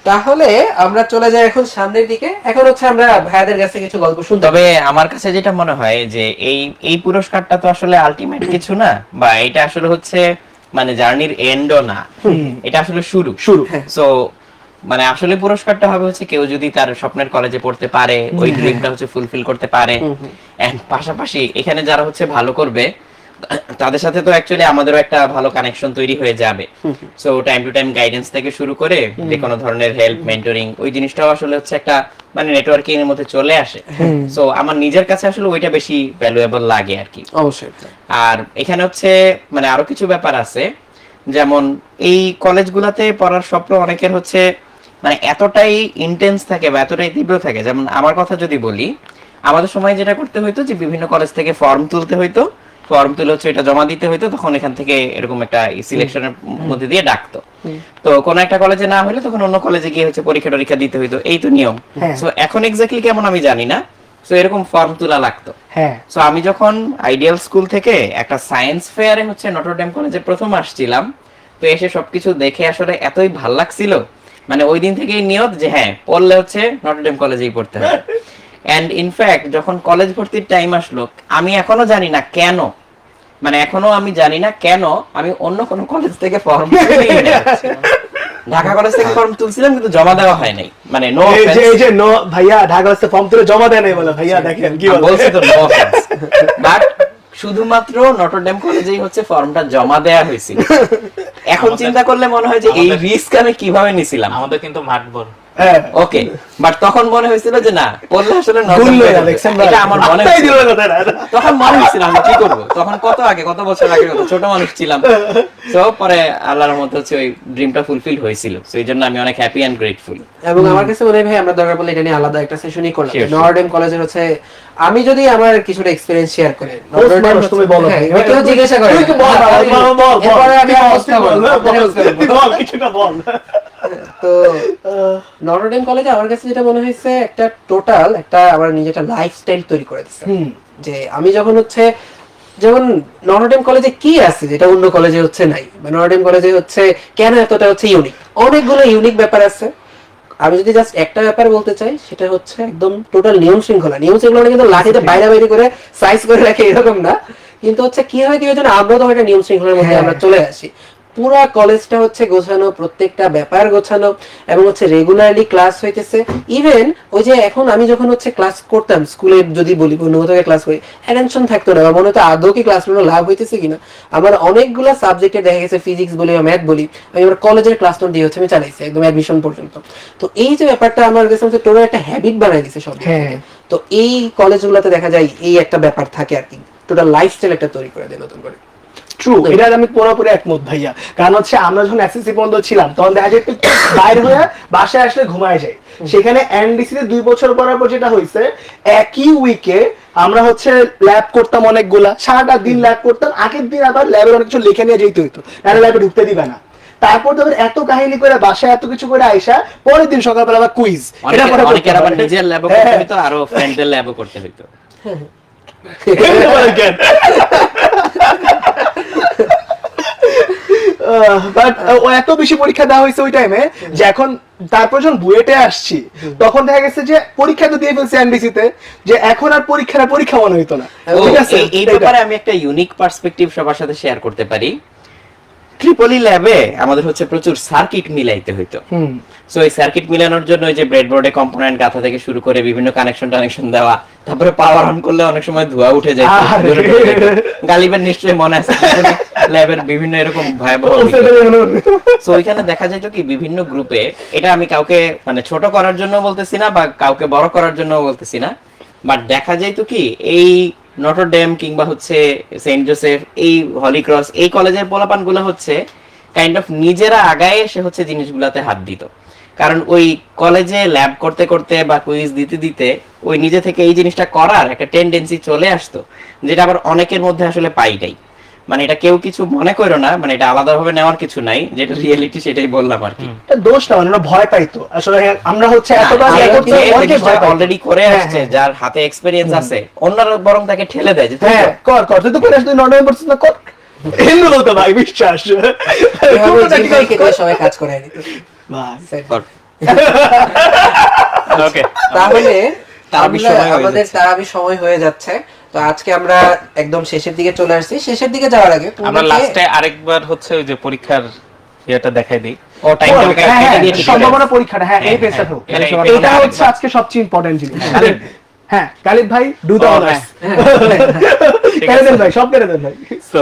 তাহলে আমরা চলে যাই এখন সামনের দিকে। এখন হচ্ছে আমরা ভাইয়াদের কাছে কিছু গল্প শুনতে। তবে আমার কাছে যেটা মনে হয় যে এই পুরস্কারটা তো আসলে আলটিমেট কিছু না, বা এটা আসলে হচ্ছে মানে জার্নির এন্ডও না, এটা আসলে শুরু। সো মানে আসলে পুরস্কারটা হবে হচ্ছে কেউ যদি তার স্বপ্নের কলেজে পড়তে পারে, ওই ড্রিমটা হচ্ছে ফুলফিল করতে পারে। এন্ড পাশাপাশি এখানে যারা হচ্ছে ভালো করবে তাদের সাথে তো অ্যাকচুয়ালি আমাদেরও একটা ভালো কানেকশন তৈরি হয়ে যাবে। So time to time guidance থেকে শুরু করে যে কোনো ধরনের হেল্প, মেন্টরিং, ওই জিনিসটাও আসলে হচ্ছে একটা মানে নেটওয়ার্কিং এর মধ্যে চলে আসে। সো আমার নিজের কাছে আসলে ওইটা বেশি ভ্যালুয়েবল লাগে আর কি। অবশ্যই। আর এখানে হচ্ছে মানে আরো কিছু ব্যাপার আছে, যেমন এই কলেজগুলোতে পড়ার স্বপ্ন অনেকের হচ্ছে মানে এতটাই ইন্টেন্স থাকে বা এতটাই তীব্র থাকে। যেমন আমার কথা যদি বলি, আমাদের সময় যেটা করতে হইতো যে বিভিন্ন কলেজ থেকে ফর্ম তুলতে হইতো, ফর্ম তুলে হচ্ছে এটা জমা দিতে হইতো, তখন এখান থেকে এরকম একটা সিলেকশনের মধ্যে দিয়ে ডাকতো। তো কোন একটা কলেজে না হলে তখন অন্য কলেজে গিয়ে হচ্ছে পরীক্ষা দিতে হইতো, এই তো নিয়ম। সো এখন এক্স্যাক্টলি কেমন আমি জানি না, সো এরকম ফর্ম তোলা লাগতো। সো আমি যখন আইডিয়াল স্কুল থেকে একটা সায়েন্স ফেয়ারে হচ্ছে নটরডেম কলেজে প্রথম আসছিলাম, তো এসে সবকিছু দেখে আসলে এতই ভাল লাগছিল, মানে ওই দিন থেকেই নিয়ত যে হ্যাঁ পড়লে হচ্ছে নটরডেম কলেজেই পড়তে হবে। এন্ড ইনফ্যাক্ট যখন কলেজ ভর্তির টাইম আসলো, আমি এখনো জানি না কেন, মানে এখনো আমি জানি না কেন আমি অন্য কোন কলেজ থেকে ফর্ম ঢাকা কলেজ থেকে ফর্ম তুলছিলাম কিন্তু জমা দেওয়া হয় নাই। মানে নো ভাইয়া ঢাকা কলেজ থেকে ফর্ম তুলে জমা দেয় নাই বলে, ভাইয়া দেখেন কি বলছি তো, নো অফেন্স, বাট শুধুমাত্র নটরডেম কলেজেই হচ্ছে ফর্মটা জমা দেয়া হয়েছিল। এখন চিন্তা করলে মনে হয় যে এই রিস্ক আমি কিভাবে নিছিলাম। আমাদের কিন্তু মাঠবর ওকে, বাট তখন মনে হয়েছিল যে না পড়লে আসলে এটা আমার মনে তখন মনে হয়েছিল আমি কি করবো, তখন কত বছর আগে ছোট মানুষ ছিলাম। তো পরে আল্লাহর মধ্যে হচ্ছে ওই ড্রিমটা ফুলফিল হয়েছিল, তো এই জন্য আমি অনেক হ্যাপি এন্ড গ্রেটফুল। এবং আমার কাছে মনে হয় ভাই আমরা দরকার পড়লে এটা নিয়ে আলাদা একটা সেশনই করলাম। নটরডেম কলেজের হচ্ছে আমি যদি আমার কিছুটা এক্সপেরিয়েন্স শেয়ার করি, নটরডেম তুমি বলো, কেউ জিজ্ঞাসা করে এরপরে আমি অবস্থা বল কিছুটা বল। তো নটরডেম কলেজে আমার কাছে যেটা মনে হয়েছে একটা টোটাল একটা আমার নিজে একটা লাইফস্টাইল তৈরি করে দিচ্ছে। যে আমি যখন হচ্ছে যেমন নটরডেম কলেজে কি আছে যেটা অন্য কলেজে হচ্ছে নাই, বা নটরডেম কলেজে হচ্ছে কেন এতটা হচ্ছে ইউনিক, অনেকগুলো ইউনিক ব্যাপার আছে। আমি যদি জাস্ট একটা ব্যাপার বলতে চাই সেটা হচ্ছে একদম টোটাল নিয়ম শৃঙ্খলা কিন্তু লাঠিতে বাইরে করে সাইজ করে রাখে এরকম না, কিন্তু হচ্ছে কি হয় কি জন্য আমরা তো একটা নিয়ম শৃঙ্খলার মধ্যে আমরা চলে আসি। পুরা কলেজটা হচ্ছে গোছানো, প্রত্যেকটা ব্যাপার গোছানো, এবং হচ্ছে রেগুলারলি ক্লাস হইতেছে। ইভেন ওই যে এখন আমি যখন হচ্ছে ক্লাস করতাম স্কুলে যদি বলি বন্ধুগত ক্লাস করি, অ্যাটেনশন থাকতো না, মনে হতো আদৌ কি ক্লাসগুলো লাভ হইতেছে কিনা। আমার অনেকগুলো সাবজেক্টে দেখা গেছে, ফিজিক্স বলি বা ম্যাথ বলি, আমি আমার কলেজের ক্লাস নোট দিয়ে হচ্ছে আমি চালাইছি একদম অ্যাডমিশন পর্যন্ত। তো এই যে ব্যাপারটা আমার কাছে হচ্ছে টোটাল একটা হ্যাবিট বানাই দিছে সব। তো এই কলেজগুলোতে দেখা যায় এই একটা ব্যাপার থাকে আর কি, টোটাল লাইফস্টাইল একটা তৈরি করে দেয় নতুন করে। ট্রু, এটা আমি পুরোপুরি একমত ভাইয়া। কারণ হচ্ছে আমরা যখন এসএসসি পর্যন্ত ছিলাম তখন দেখা যায় বাইরে হয়ে বাসায় আসলে ঘুমায় যায়। সেখানে এনডিসি তে 2 বছর পর যেটা হয়েছে, একই উইকে আমরা হচ্ছে ল্যাব করতাম অনেকগুলা, সারাটা দিন ল্যাব করতাম, আগের দিন আবার ল্যাবের অনেক কিছু লিখে নিয়ে যেতে হইতো, নাহলে ল্যাবে ঢুকতে দিবে না। তারপর তোদের এত কাহিনী করে বাসায় এত কিছু করে আইসা পরের দিন সকালবেলা আবার কুইজ, এটা পরে অনেকের আবার নিজের ল্যাবও করতে হইতো, আরো ফ্রেন্ডদের ল্যাবও করতে হইতো। এত বেশি পরীক্ষা দেওয়া হয়েছে ওই টাইমে যে এখন তারপর যখন বুয়েটে আসছি তখন দেখা গেছে যে পরীক্ষা তো দিয়ে ফেলছে এনডিসি তে, যে এখন আর পরীক্ষা মনে হইতো না। ঠিক আছে, এই ব্যাপারে আমি একটা ইউনিক পার্সপেক্টিভ সবার সাথে শেয়ার করতে পারি। ট্রিপলি ল্যাবে আমাদের হচ্ছে প্রচুর সার্কিট মিলাইতে হইতো। সো এই সার্কিট মিলানোর জন্য ওই যে ব্রেডবোর্ডে কম্পোনেন্ট গাঁথা থেকে শুরু করে বিভিন্ন কানেকশন দেওয়া, তারপরে পাওয়ার অন করলে অনেক সময় ধোঁয়া উঠে যায়। গালিবের নিশ্চয়ই মনে আছে ল্যাবের বিভিন্ন এরকম ভয়াবহ। সো ওইখানে দেখা যায় কি বিভিন্ন গ্রুপে, এটা আমি কাউকে মানে ছোট করার জন্য বলতেছি না বা কাউকে বড় করার জন্য বলতেছি না, বাট দেখা যায় তো কি এই নটরডেম কিংবা হচ্ছে সেন্ট জোসেফ, এই হলি ক্রস, এই কলেজের পোলাপানগুলো হচ্ছে কাইন্ড অফ নিজেরা আগায় এসে হচ্ছে জিনিসগুলাতে হাত দিত। কারণ ওই কলেজে ল্যাব করতে করতে বা কুইজ দিতে দিতে ওই নিজে থেকে এই জিনিসটা করার একটা টেন্ডেন্সি চলে আসতো, যেটা আবার অনেকের মধ্যে আসলে পাইটাই। মানে এটা কেউ কিছু মনে করো না, মানে এটা আলাদাভাবে নেওয়ার কিছু নাই, যেটা রিয়েলিটি সেটাই বললাম আর কি। এটা দোষ না, মানে ওরা ভয় পাইতো আসলে। আমরা হচ্ছে এতবার ইয়ে করতে অনেকে ভয় পায়। অলরেডি করে আসছে, যার হাতে এক্সপেরিয়েন্স আছে, অন্যরা বরং তাকে ঠেলে দেয় যে তুই হ্যাঁ কর। কর তুই তো করে আসলে নর্মাল পড়ছিস না, কর। এগুলো তো ভাই বিশ্বাস। এভাবে জিমকে দিয়ে সবাই কাজ করে নিত। ভাই কর। ওকে, তাহলে তারাবির সময় হয়ে আমাদের যাচ্ছে। তারাবির সময় হয়ে যাচ্ছে। তো আজকে আমরা একদম শেষের দিকে চলে আসছি। শেষের দিকে যাওয়ার আগে আমরা লাস্টে আরেকবার হচ্ছে ওই যে পরীক্ষার ইয়েটা দেখাই দিই। ও টাইম হ্যাঁ, টেবিল হ্যাঁ, দিয়ে ঠিক করে সম্ভাবনা পরীক্ষাটা, হ্যাঁ এই হ্যাঁ, পেজটা হ্যাঁ, হোক। এটা সবার এটা এটা মনে হচ্ছে আজকে সবচেয়ে ইম্পর্টেন্ট জিনিস। হ্যাঁ কালিদ ভাই ডু দ্য ও, অনার্স। ঠিক কেড়ে আছে। দেন ভাই, সব কেড়ে দেন ভাই। সো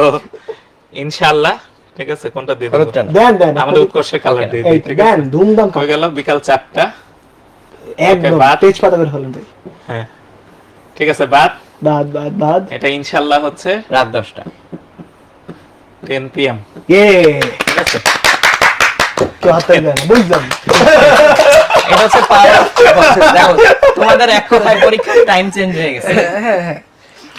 ইনশাআল্লাহ, ঠিক আছে, কোনটা দিয়ে খরচ দেব? টান। দেন দেন আমাদের উৎকর্ষের কালার দিয়ে এই দিই, ঠিক দেন আছে। ধুমধাম হয়ে গেল বিকাল 4টা। একদম বাদ। তেজ পাতা করে হলেন ভাই। হ্যাঁ, ঠিক আছে, বাদ। বাদ এটা ইনশাআল্লাহ হচ্ছে রাত 10টা। 10 PM। ইয়ে ঠিক আছে। কেউ হাত তালি দেয় না, বুঝলাম। এটা হচ্ছে পাওয়ার অফ দেখো, তোমাদের এক কথায় পরীক্ষার টাইম চেঞ্জ হয়ে গেছে। হ্যাঁ হ্যাঁ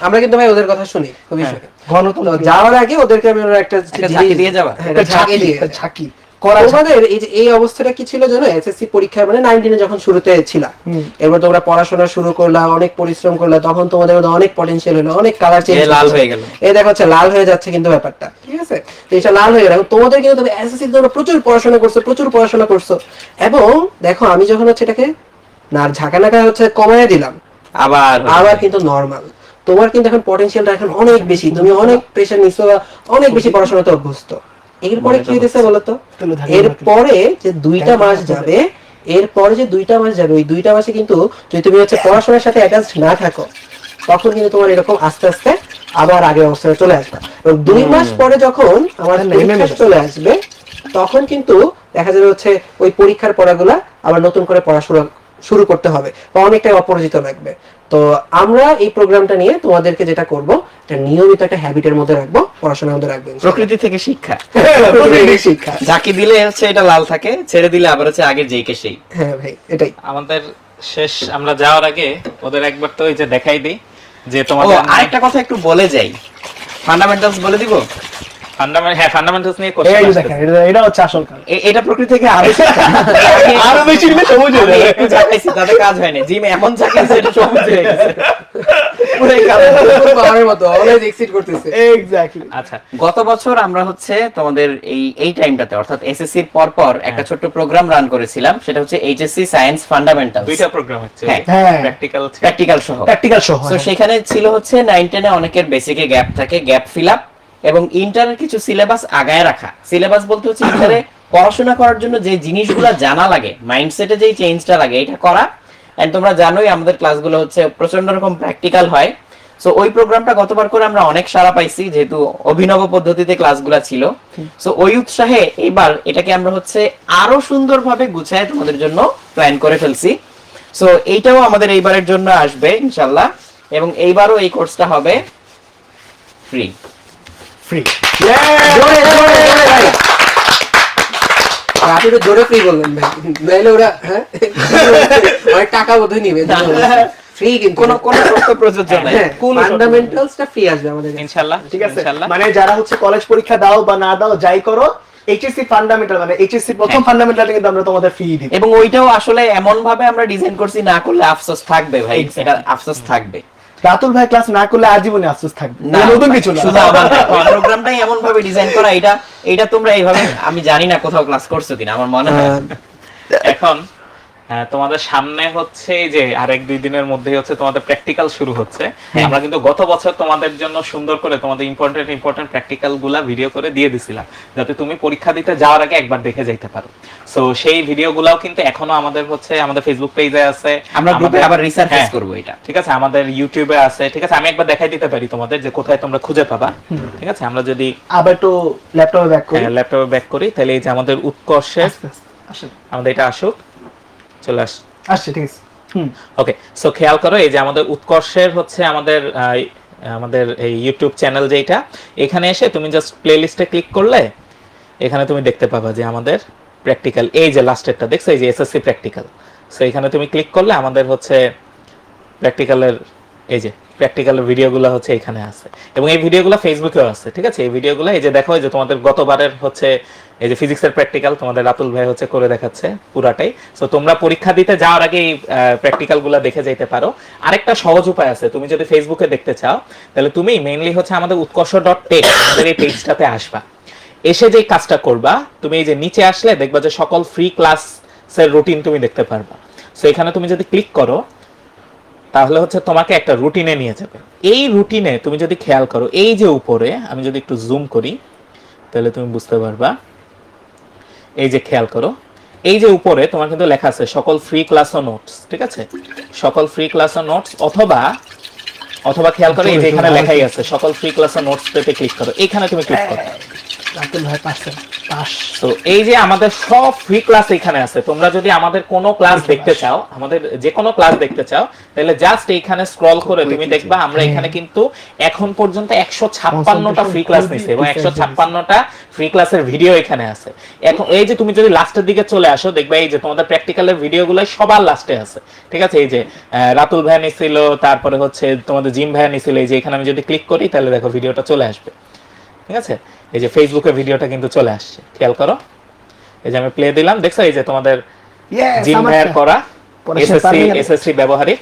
আমরা কিন্তু ভাই ওদের কথা শুনি খুবই শুনি। তো গণতন্ত্র যাওয়ার আগে ওদেরকে আমি ওরা একটা একটা ঝাঁকি দিয়ে যাবা? হ্যাঁ, একটা ঝাঁকি দিয়ে ঝাঁকি করা তোমাদের এই যে এই অবস্থাটা কি ছিল জানো? এসএসসি পরীক্ষা মানে 19 এ যখন শুরুতে ছিল, এরপর তোমরা পড়াশোনা শুরু করলা, অনেক পরিশ্রম করলা, তখন তোমাদের মধ্যে অনেক পটেনশিয়াল হলো, অনেক কালার চেঞ্জ, লাল হয়ে গেল। এই দেখো হচ্ছে লাল হয়ে যাচ্ছে কিন্তু ব্যাপারটা, ঠিক আছে? তো এটা লাল হয়ে গেল। তোমাদের কিন্তু তুমি এসএসসি তোমরা প্রচুর পড়াশোনা করছো এবং দেখো আমি যখন হচ্ছে এটাকে না ঝাঁকানাকা হচ্ছে কমায় দিলাম, আবার কিন্তু নরমাল। তোমার কিন্তু এখন পটেনশিয়ালটা এখন অনেক বেশি, তুমি অনেক প্রেসার নিছো, অনেক বেশি পড়াশোনাতে অভ্যস্ত। এরপরে কি হইতেছে বলতো? এরপরে যে 2টা মাস যাবে, ওই 2টা মাসে কিন্তু যদি তুমি হচ্ছে পড়াশোনার সাথে অ্যাটাচড না থাকো, তখন কিন্তু তোমার এরকম আস্তে আস্তে আবার আগের অবস্থায় চলে আসবে। এবং 2 মাস পরে যখন আমাদের পরীক্ষা চলে আসবে, তখন কিন্তু দেখা যাবে হচ্ছে ওই পরীক্ষার পড়াগুলা আবার নতুন করে পড়াশোনা শুরু করতে হবে বা অনেকটাই অপরিচিত লাগবে। তো আমরা এই প্রোগ্রামটা নিয়ে তোমাদেরকে যেটা করব, এটা নিয়মিত একটা হ্যাবিটের মধ্যে রাখবো, পড়াশোনার মধ্যে রাখবো। প্রকৃতি থেকে শিক্ষা, শিক্ষা। ঝাঁকি দিলে হচ্ছে এটা লাল থাকে, ছেড়ে দিলে আবার হচ্ছে আগের যেই কে সেই। হ্যাঁ ভাই এটাই আমাদের শেষ, আমরা যাওয়ার আগে ওদের একবার তো ওই যে দেখাই দিই যে ও তোমাদের আরেকটা কথা একটু বলে যাই, ফান্ডামেন্টালস বলে দিব। ফান্ডামেন্টালস নিয়ে এই কোশ্চেন যে দেখেন, এটা হচ্ছে আসল কাজ। এটা প্রকৃতি থেকে আরো শিক্ষা। আরো বেশি নিলে সবুজ হয়ে আমি যাবে। একটু ঝাঁকাইছি, তাতে কাজ হয়নি। জিম এমন ঝাঁকাইছে এটা সবুজ হয়ে গেছে। পুরাই কালো। পাহাড়ের মতো অলওয়েজ এক্সিট করতেছে। এক্স্যাক্টলি। আচ্ছা, গত বছর আমরা হচ্ছে তোমাদের এই টাইমটাতে অর্থাৎ এসএসসি এর পর একটা ছোট্ট প্রোগ্রাম রান করেছিলাম, সেটা হচ্ছে এইচএসসি সায়েন্স ফান্ডামেন্টালস, 2টা প্রোগ্রাম হচ্ছে, হ্যাঁ প্র্যাকটিক্যাল প্র্যাকটিক্যাল সহ। প্র্যাকটিক্যাল সহ। তো সেখানে ছিল হচ্ছে 9-10 এ অনেকের বেসিকে গ্যাপ থাকে, গ্যাপ ফিল আপ এবং ইন্টারের কিছু সিলেবাস আগায় রাখা। সিলেবাস বলতে হচ্ছে ইন্টারে পড়াশোনা করার জন্য যে জিনিসগুলো জানা লাগে, মাইন্ডসেটে যেই চেঞ্জটা লাগে, এটা করা। এন্ড তোমরা জানোই আমাদের ক্লাসগুলো হচ্ছে প্রচন্ড রকম প্র্যাকটিক্যাল হয়। সো ওই প্রোগ্রামটা গতবার করে আমরা অনেক সাড়া পাইছি, যেহেতু অভিনব পদ্ধতিতে ক্লাসগুলো ছিল। সো ওই উৎসাহে এবার এটাকে আমরা হচ্ছে আরো সুন্দরভাবে গুছায় তোমাদের জন্য প্ল্যান করে ফেলছি। সো এইটাও আমাদের এইবারের জন্য আসবে ইনশাআল্লাহ, এবং এইবারও এই কোর্সটা হবে ফ্রি। ফ্রি। জোরে জোরে জোরে ভাই, আপনি একটু জোরে ফ্রি বলবেন ভাই, নাইলে ওরা হ্যাঁ অনেক টাকা বোধহয় নিবে। ফ্রি কিন্তু কোনো শর্ত প্রযোজ্য নাই। ফান্ডামেন্টালসটা ফ্রি আসবে আমাদের কাছে। ইনশাআল্লাহ, ঠিক আছে, ইনশাআল্লাহ। মানে যারা হচ্ছে কলেজ পরীক্ষা দাও বা না দাও যাই করো, এইচএসসি ফান্ডামেন্টাল মানে এইচএসসি প্রথম ফান্ডামেন্টালটা কিন্তু আমরা তোমাদের ফ্রি দিই। এবং ওইটাও আসলে এমন ভাবে আমরা ডিজাইন করছি, না করলে আফসোস থাকবে ভাই, এটা আফসোস থাকবে। রাতুল ভাই ক্লাস না করলে আজীবনে আফসোস থাকবে, না, নতুন কিছু না। শুধু আমার প্রোগ্রামটাই এমন ভাবে ডিজাইন করা, এটা তোমরা এইভাবে, আমি জানি না কোথাও ক্লাস করছো কিনা, আমার মনে হয় এখন তোমাদের সামনে হচ্ছে এই যে আর 1-2 দিনের মধ্যেই হচ্ছে তোমাদের প্র্যাকটিক্যাল শুরু হচ্ছে। আমরা কিন্তু গত বছর তোমাদের জন্য সুন্দর করে তোমাদের ইম্পর্টেন্ট প্র্যাকটিক্যাল গুলা ভিডিও করে দিয়ে দিছিলাম, যাতে তুমি পরীক্ষা দিতে যাওয়ার আগে একবার দেখে যাইতে পারো। সো সেই ভিডিও গুলাও কিন্তু এখনো আমাদের হচ্ছে আমাদের ফেসবুক পেজে আছে, আমরা গ্রুপে আবার রিসার্চ করব এটা, ঠিক আছে, আমাদের ইউটিউবে আছে, ঠিক আছে। আমি একবার দেখাই দিতে পারি তোমাদের যে কোথায় তোমরা খুঁজে পাবা, ঠিক আছে। আমরা যদি আবার একটু ল্যাপটপে ব্যাক করি, ল্যাপটপে ব্যাক করি, তাহলে এই যে আমাদের উৎকর্ষের, আসেন আমাদের এটা আসুক, চলে আসছে, ঠিক আছে। ওকে। সো খেয়াল করো, এই যে আমাদের উৎকর্ষের হচ্ছে আমাদের আমাদের এই ইউটিউব চ্যানেল যেটা, এখানে এসে তুমি জাস্ট প্লেলিস্টে ক্লিক করলে এখানে তুমি দেখতে পাবা যে আমাদের প্র্যাকটিক্যাল, এই যে লাস্টেরটা দেখছো, এই যে এসএসসি প্র্যাকটিক্যাল। সো এখানে তুমি ক্লিক করলে আমাদের হচ্ছে প্র্যাকটিক্যালের, এই যে প্র্যাকটিক্যালের ভিডিওগুলো হচ্ছে এখানে আছে, এবং এই ভিডিওগুলো ফেসবুকেও আছে, ঠিক আছে। এই ভিডিওগুলো এই যে দেখো, এই যে তোমাদের গতবারের হচ্ছে এই যে ফিজিক্সের প্র্যাকটিক্যাল তোমাদের রাতুল ভাই হচ্ছে করে দেখাচ্ছে পুরাটাই। সো তোমরা পরীক্ষা দিতে যাওয়ার আগে এই প্র্যাকটিক্যালগুলো দেখে যেতে পারো। আরেকটা সহজ উপায় আছে, তুমি যদি ফেসবুকে দেখতে চাও তাহলে তুমি মেইনলি হচ্ছে আমাদের উৎকর্ষ.টেক আমাদের এই পেজটাতে আসবা। এসে যে কাজটা করবা, তুমি এই যে নিচে আসলে দেখবা যে সকল ফ্রি ক্লাসের রুটিন তুমি দেখতে পারবা। সো এখানে তুমি যদি ক্লিক করো তাহলে হচ্ছে তোমাকে একটা রুটিনে নিয়ে যাবে। এই রুটিনে তুমি যদি খেয়াল করো, এই যে উপরে আমি যদি একটু জুম করি তাহলে তুমি বুঝতে পারবা, এই যে খেয়াল করো, এই যে উপরে তোমার কিন্তু লেখা আছে সকল ফ্রি ক্লাস ও নোটস, ঠিক আছে, সকল ফ্রি ক্লাস ও নোটস, অথবা খেয়াল করো এই যে এখানে লেখাই আছে সকল ফ্রি ক্লাস ও নোটস পেতে ক্লিক করো, এখানে তুমি ক্লিক করো। রাতুল ভাই পাস। তো এই যে আমাদের সব ফ্রি ক্লাস এখানে আছে। তোমরা যদি আমাদের কোনো ক্লাস দেখতে চাও, আমাদের যে কোনো ক্লাস দেখতে চাও, তাহলে জাস্ট এইখানে স্ক্রল করে তুমি দেখবা আমরা এখানে কিন্তু এখন পর্যন্ত 156টা ফ্রি ক্লাস নিছি, এবং 156টা ফ্রি ক্লাসের ভিডিও এখানে আছে। এখন এই যে তুমি যদি লাস্টের দিকে চলে আসো, দেখবা এই যে তোমাদের প্র্যাকটিক্যালের ভিডিওগুলো সবার লাস্টে আছে, ঠিক আছে। এই যে রাতুল ভাই নিছিল, তারপরে হচ্ছে তোমাদের জিম ভাই নিছিল, এই যে এখানে আমি যদি ক্লিক করি তাহলে দেখো ভিডিওটা চলে আসবে, ঠিক আছে। এই যে ফেসবুকে ভিডিওটা কিন্তু চলে আসছে, ¡খেয়াল করো! এই যে আমি প্লে দিলাম, দেখছো এই যে তোমাদের জিম ভাইয়ের করা এসএসসি ব্যবহারিক,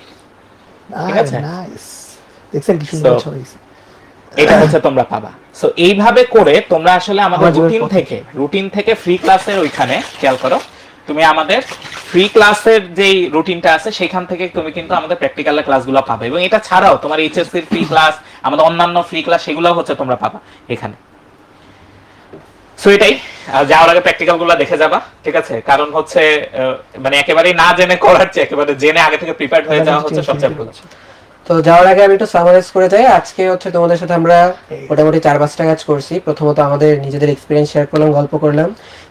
ঠিক আছে। দেখছেন কি সুন্দর ছড়াইছে, এটা হচ্ছে তোমরা পাবা। সো এইভাবে করে তোমরা আসলে আমাদের রুটিন থেকে ফ্রি ক্লাসের ওইখানে, খেয়াল করো, তুমি আমাদের ফ্রি ক্লাসের যেই রুটিনটা আছে সেখান থেকে তুমি কিন্তু আমাদের প্র্যাকটিক্যাল ক্লাসগুলো পাবে, এবং এটা ছাড়াও তোমার এইচএসসি ফ্রি ক্লাস, আমাদের অন্যান্য ফ্রি ক্লাস, সেগুলো হচ্ছে তোমরা পাবা এখানে। সো এটাই, যাওয়ার আগে প্র্যাকটিক্যাল গুলো দেখে যাবা, ঠিক আছে। কারণ হচ্ছে মানে একেবারে না জেনে করার চেয়ে একেবারে জেনে আগে থেকে প্রিপেয়ার্ড হয়ে যাওয়া হচ্ছে সবচেয়ে ভালো। তো যাওয়ার আগে আমি একটু সামারাইজ করে যাই। আজকে হচ্ছে তোমাদের সাথে আমরা মোটামুটি 4-5টা কাজ করছি। প্রথমত আমাদের নিজেদের এক্সপেরিয়েন্স শেয়ার করলাম, গল্প করলাম।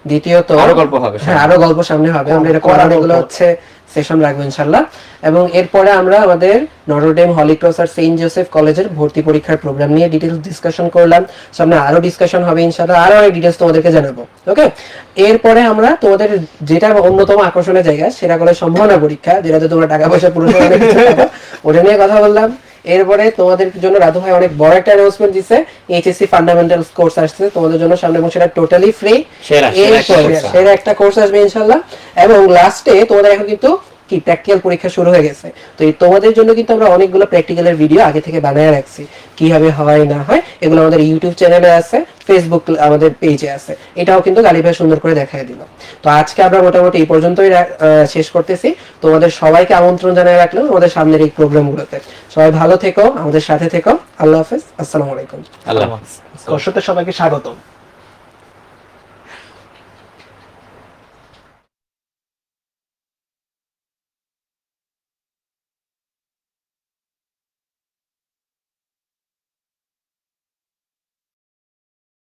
দ্বিতীয়ত আরো গল্প হবে, হ্যাঁ আরো গল্প সামনে হবে, আমরা এরকম অনেকগুলো হচ্ছে সেশন রাখবো ইনশাআল্লাহ। এবং এরপরে আমরা আমাদের নটরডেম হলি ক্রস আর সেন্ট জোসেফ কলেজের ভর্তি পরীক্ষার প্রোগ্রাম নিয়ে ডিটেইলস ডিসকাশন করলাম। সামনে আরো ডিসকাশন হবে ইনশাআল্লাহ, আরো অনেক ডিটেইলস তোমাদেরকে জানাবো, ওকে। এরপরে আমরা তোমাদের যেটা অন্যতম আকর্ষণের জায়গা, সেটা হলো সম্ভাবনা পরীক্ষা, যেটাতে তোমরা টাকা পয়সা পুরস্কার অনেক কিছু পাবে, ওটা নিয়ে কথা বললাম। এরপরে তোমাদের জন্য রাধু ভাই অনেক বড় একটা অ্যানাউন্সমেন্ট দিছে, এইচএসসি ফান্ডামেন্টালস কোর্স আসছে তোমাদের জন্য সামনে, এবং সেটা টোটালি ফ্রি, সেরা একটা কোর্স আসবে ইনশাআল্লাহ। এবং লাস্টে তোমাদের এখন কিন্তু কি প্র্যাকটিক্যাল পরীক্ষা শুরু হয়ে গেছে, তো এই তোমাদের জন্য কিন্তু আমরা অনেকগুলো প্র্যাকটিক্যালের ভিডিও আগে থেকে বানায় রাখছি, কিভাবে হয় না হয়, এগুলো আমাদের ইউটিউব চ্যানেলে আছে, ফেসবুক আমাদের পেজে আছে, এটাও কিন্তু গালি ভাই সুন্দর করে দেখায় দিল। তো আজকে আমরা মোটামুটি এই পর্যন্তই শেষ করতেছি। তোমাদের সবাইকে আমন্ত্রণ জানিয়ে রাখলাম আমাদের সামনের এই প্রোগ্রামগুলোতে। সবাই ভালো থেকো, আমাদের সাথে থেকো। আল্লাহ হাফেজ, আসসালামু আলাইকুম। আল্লাহ হাফেজ। সবাইকে স্বাগতম।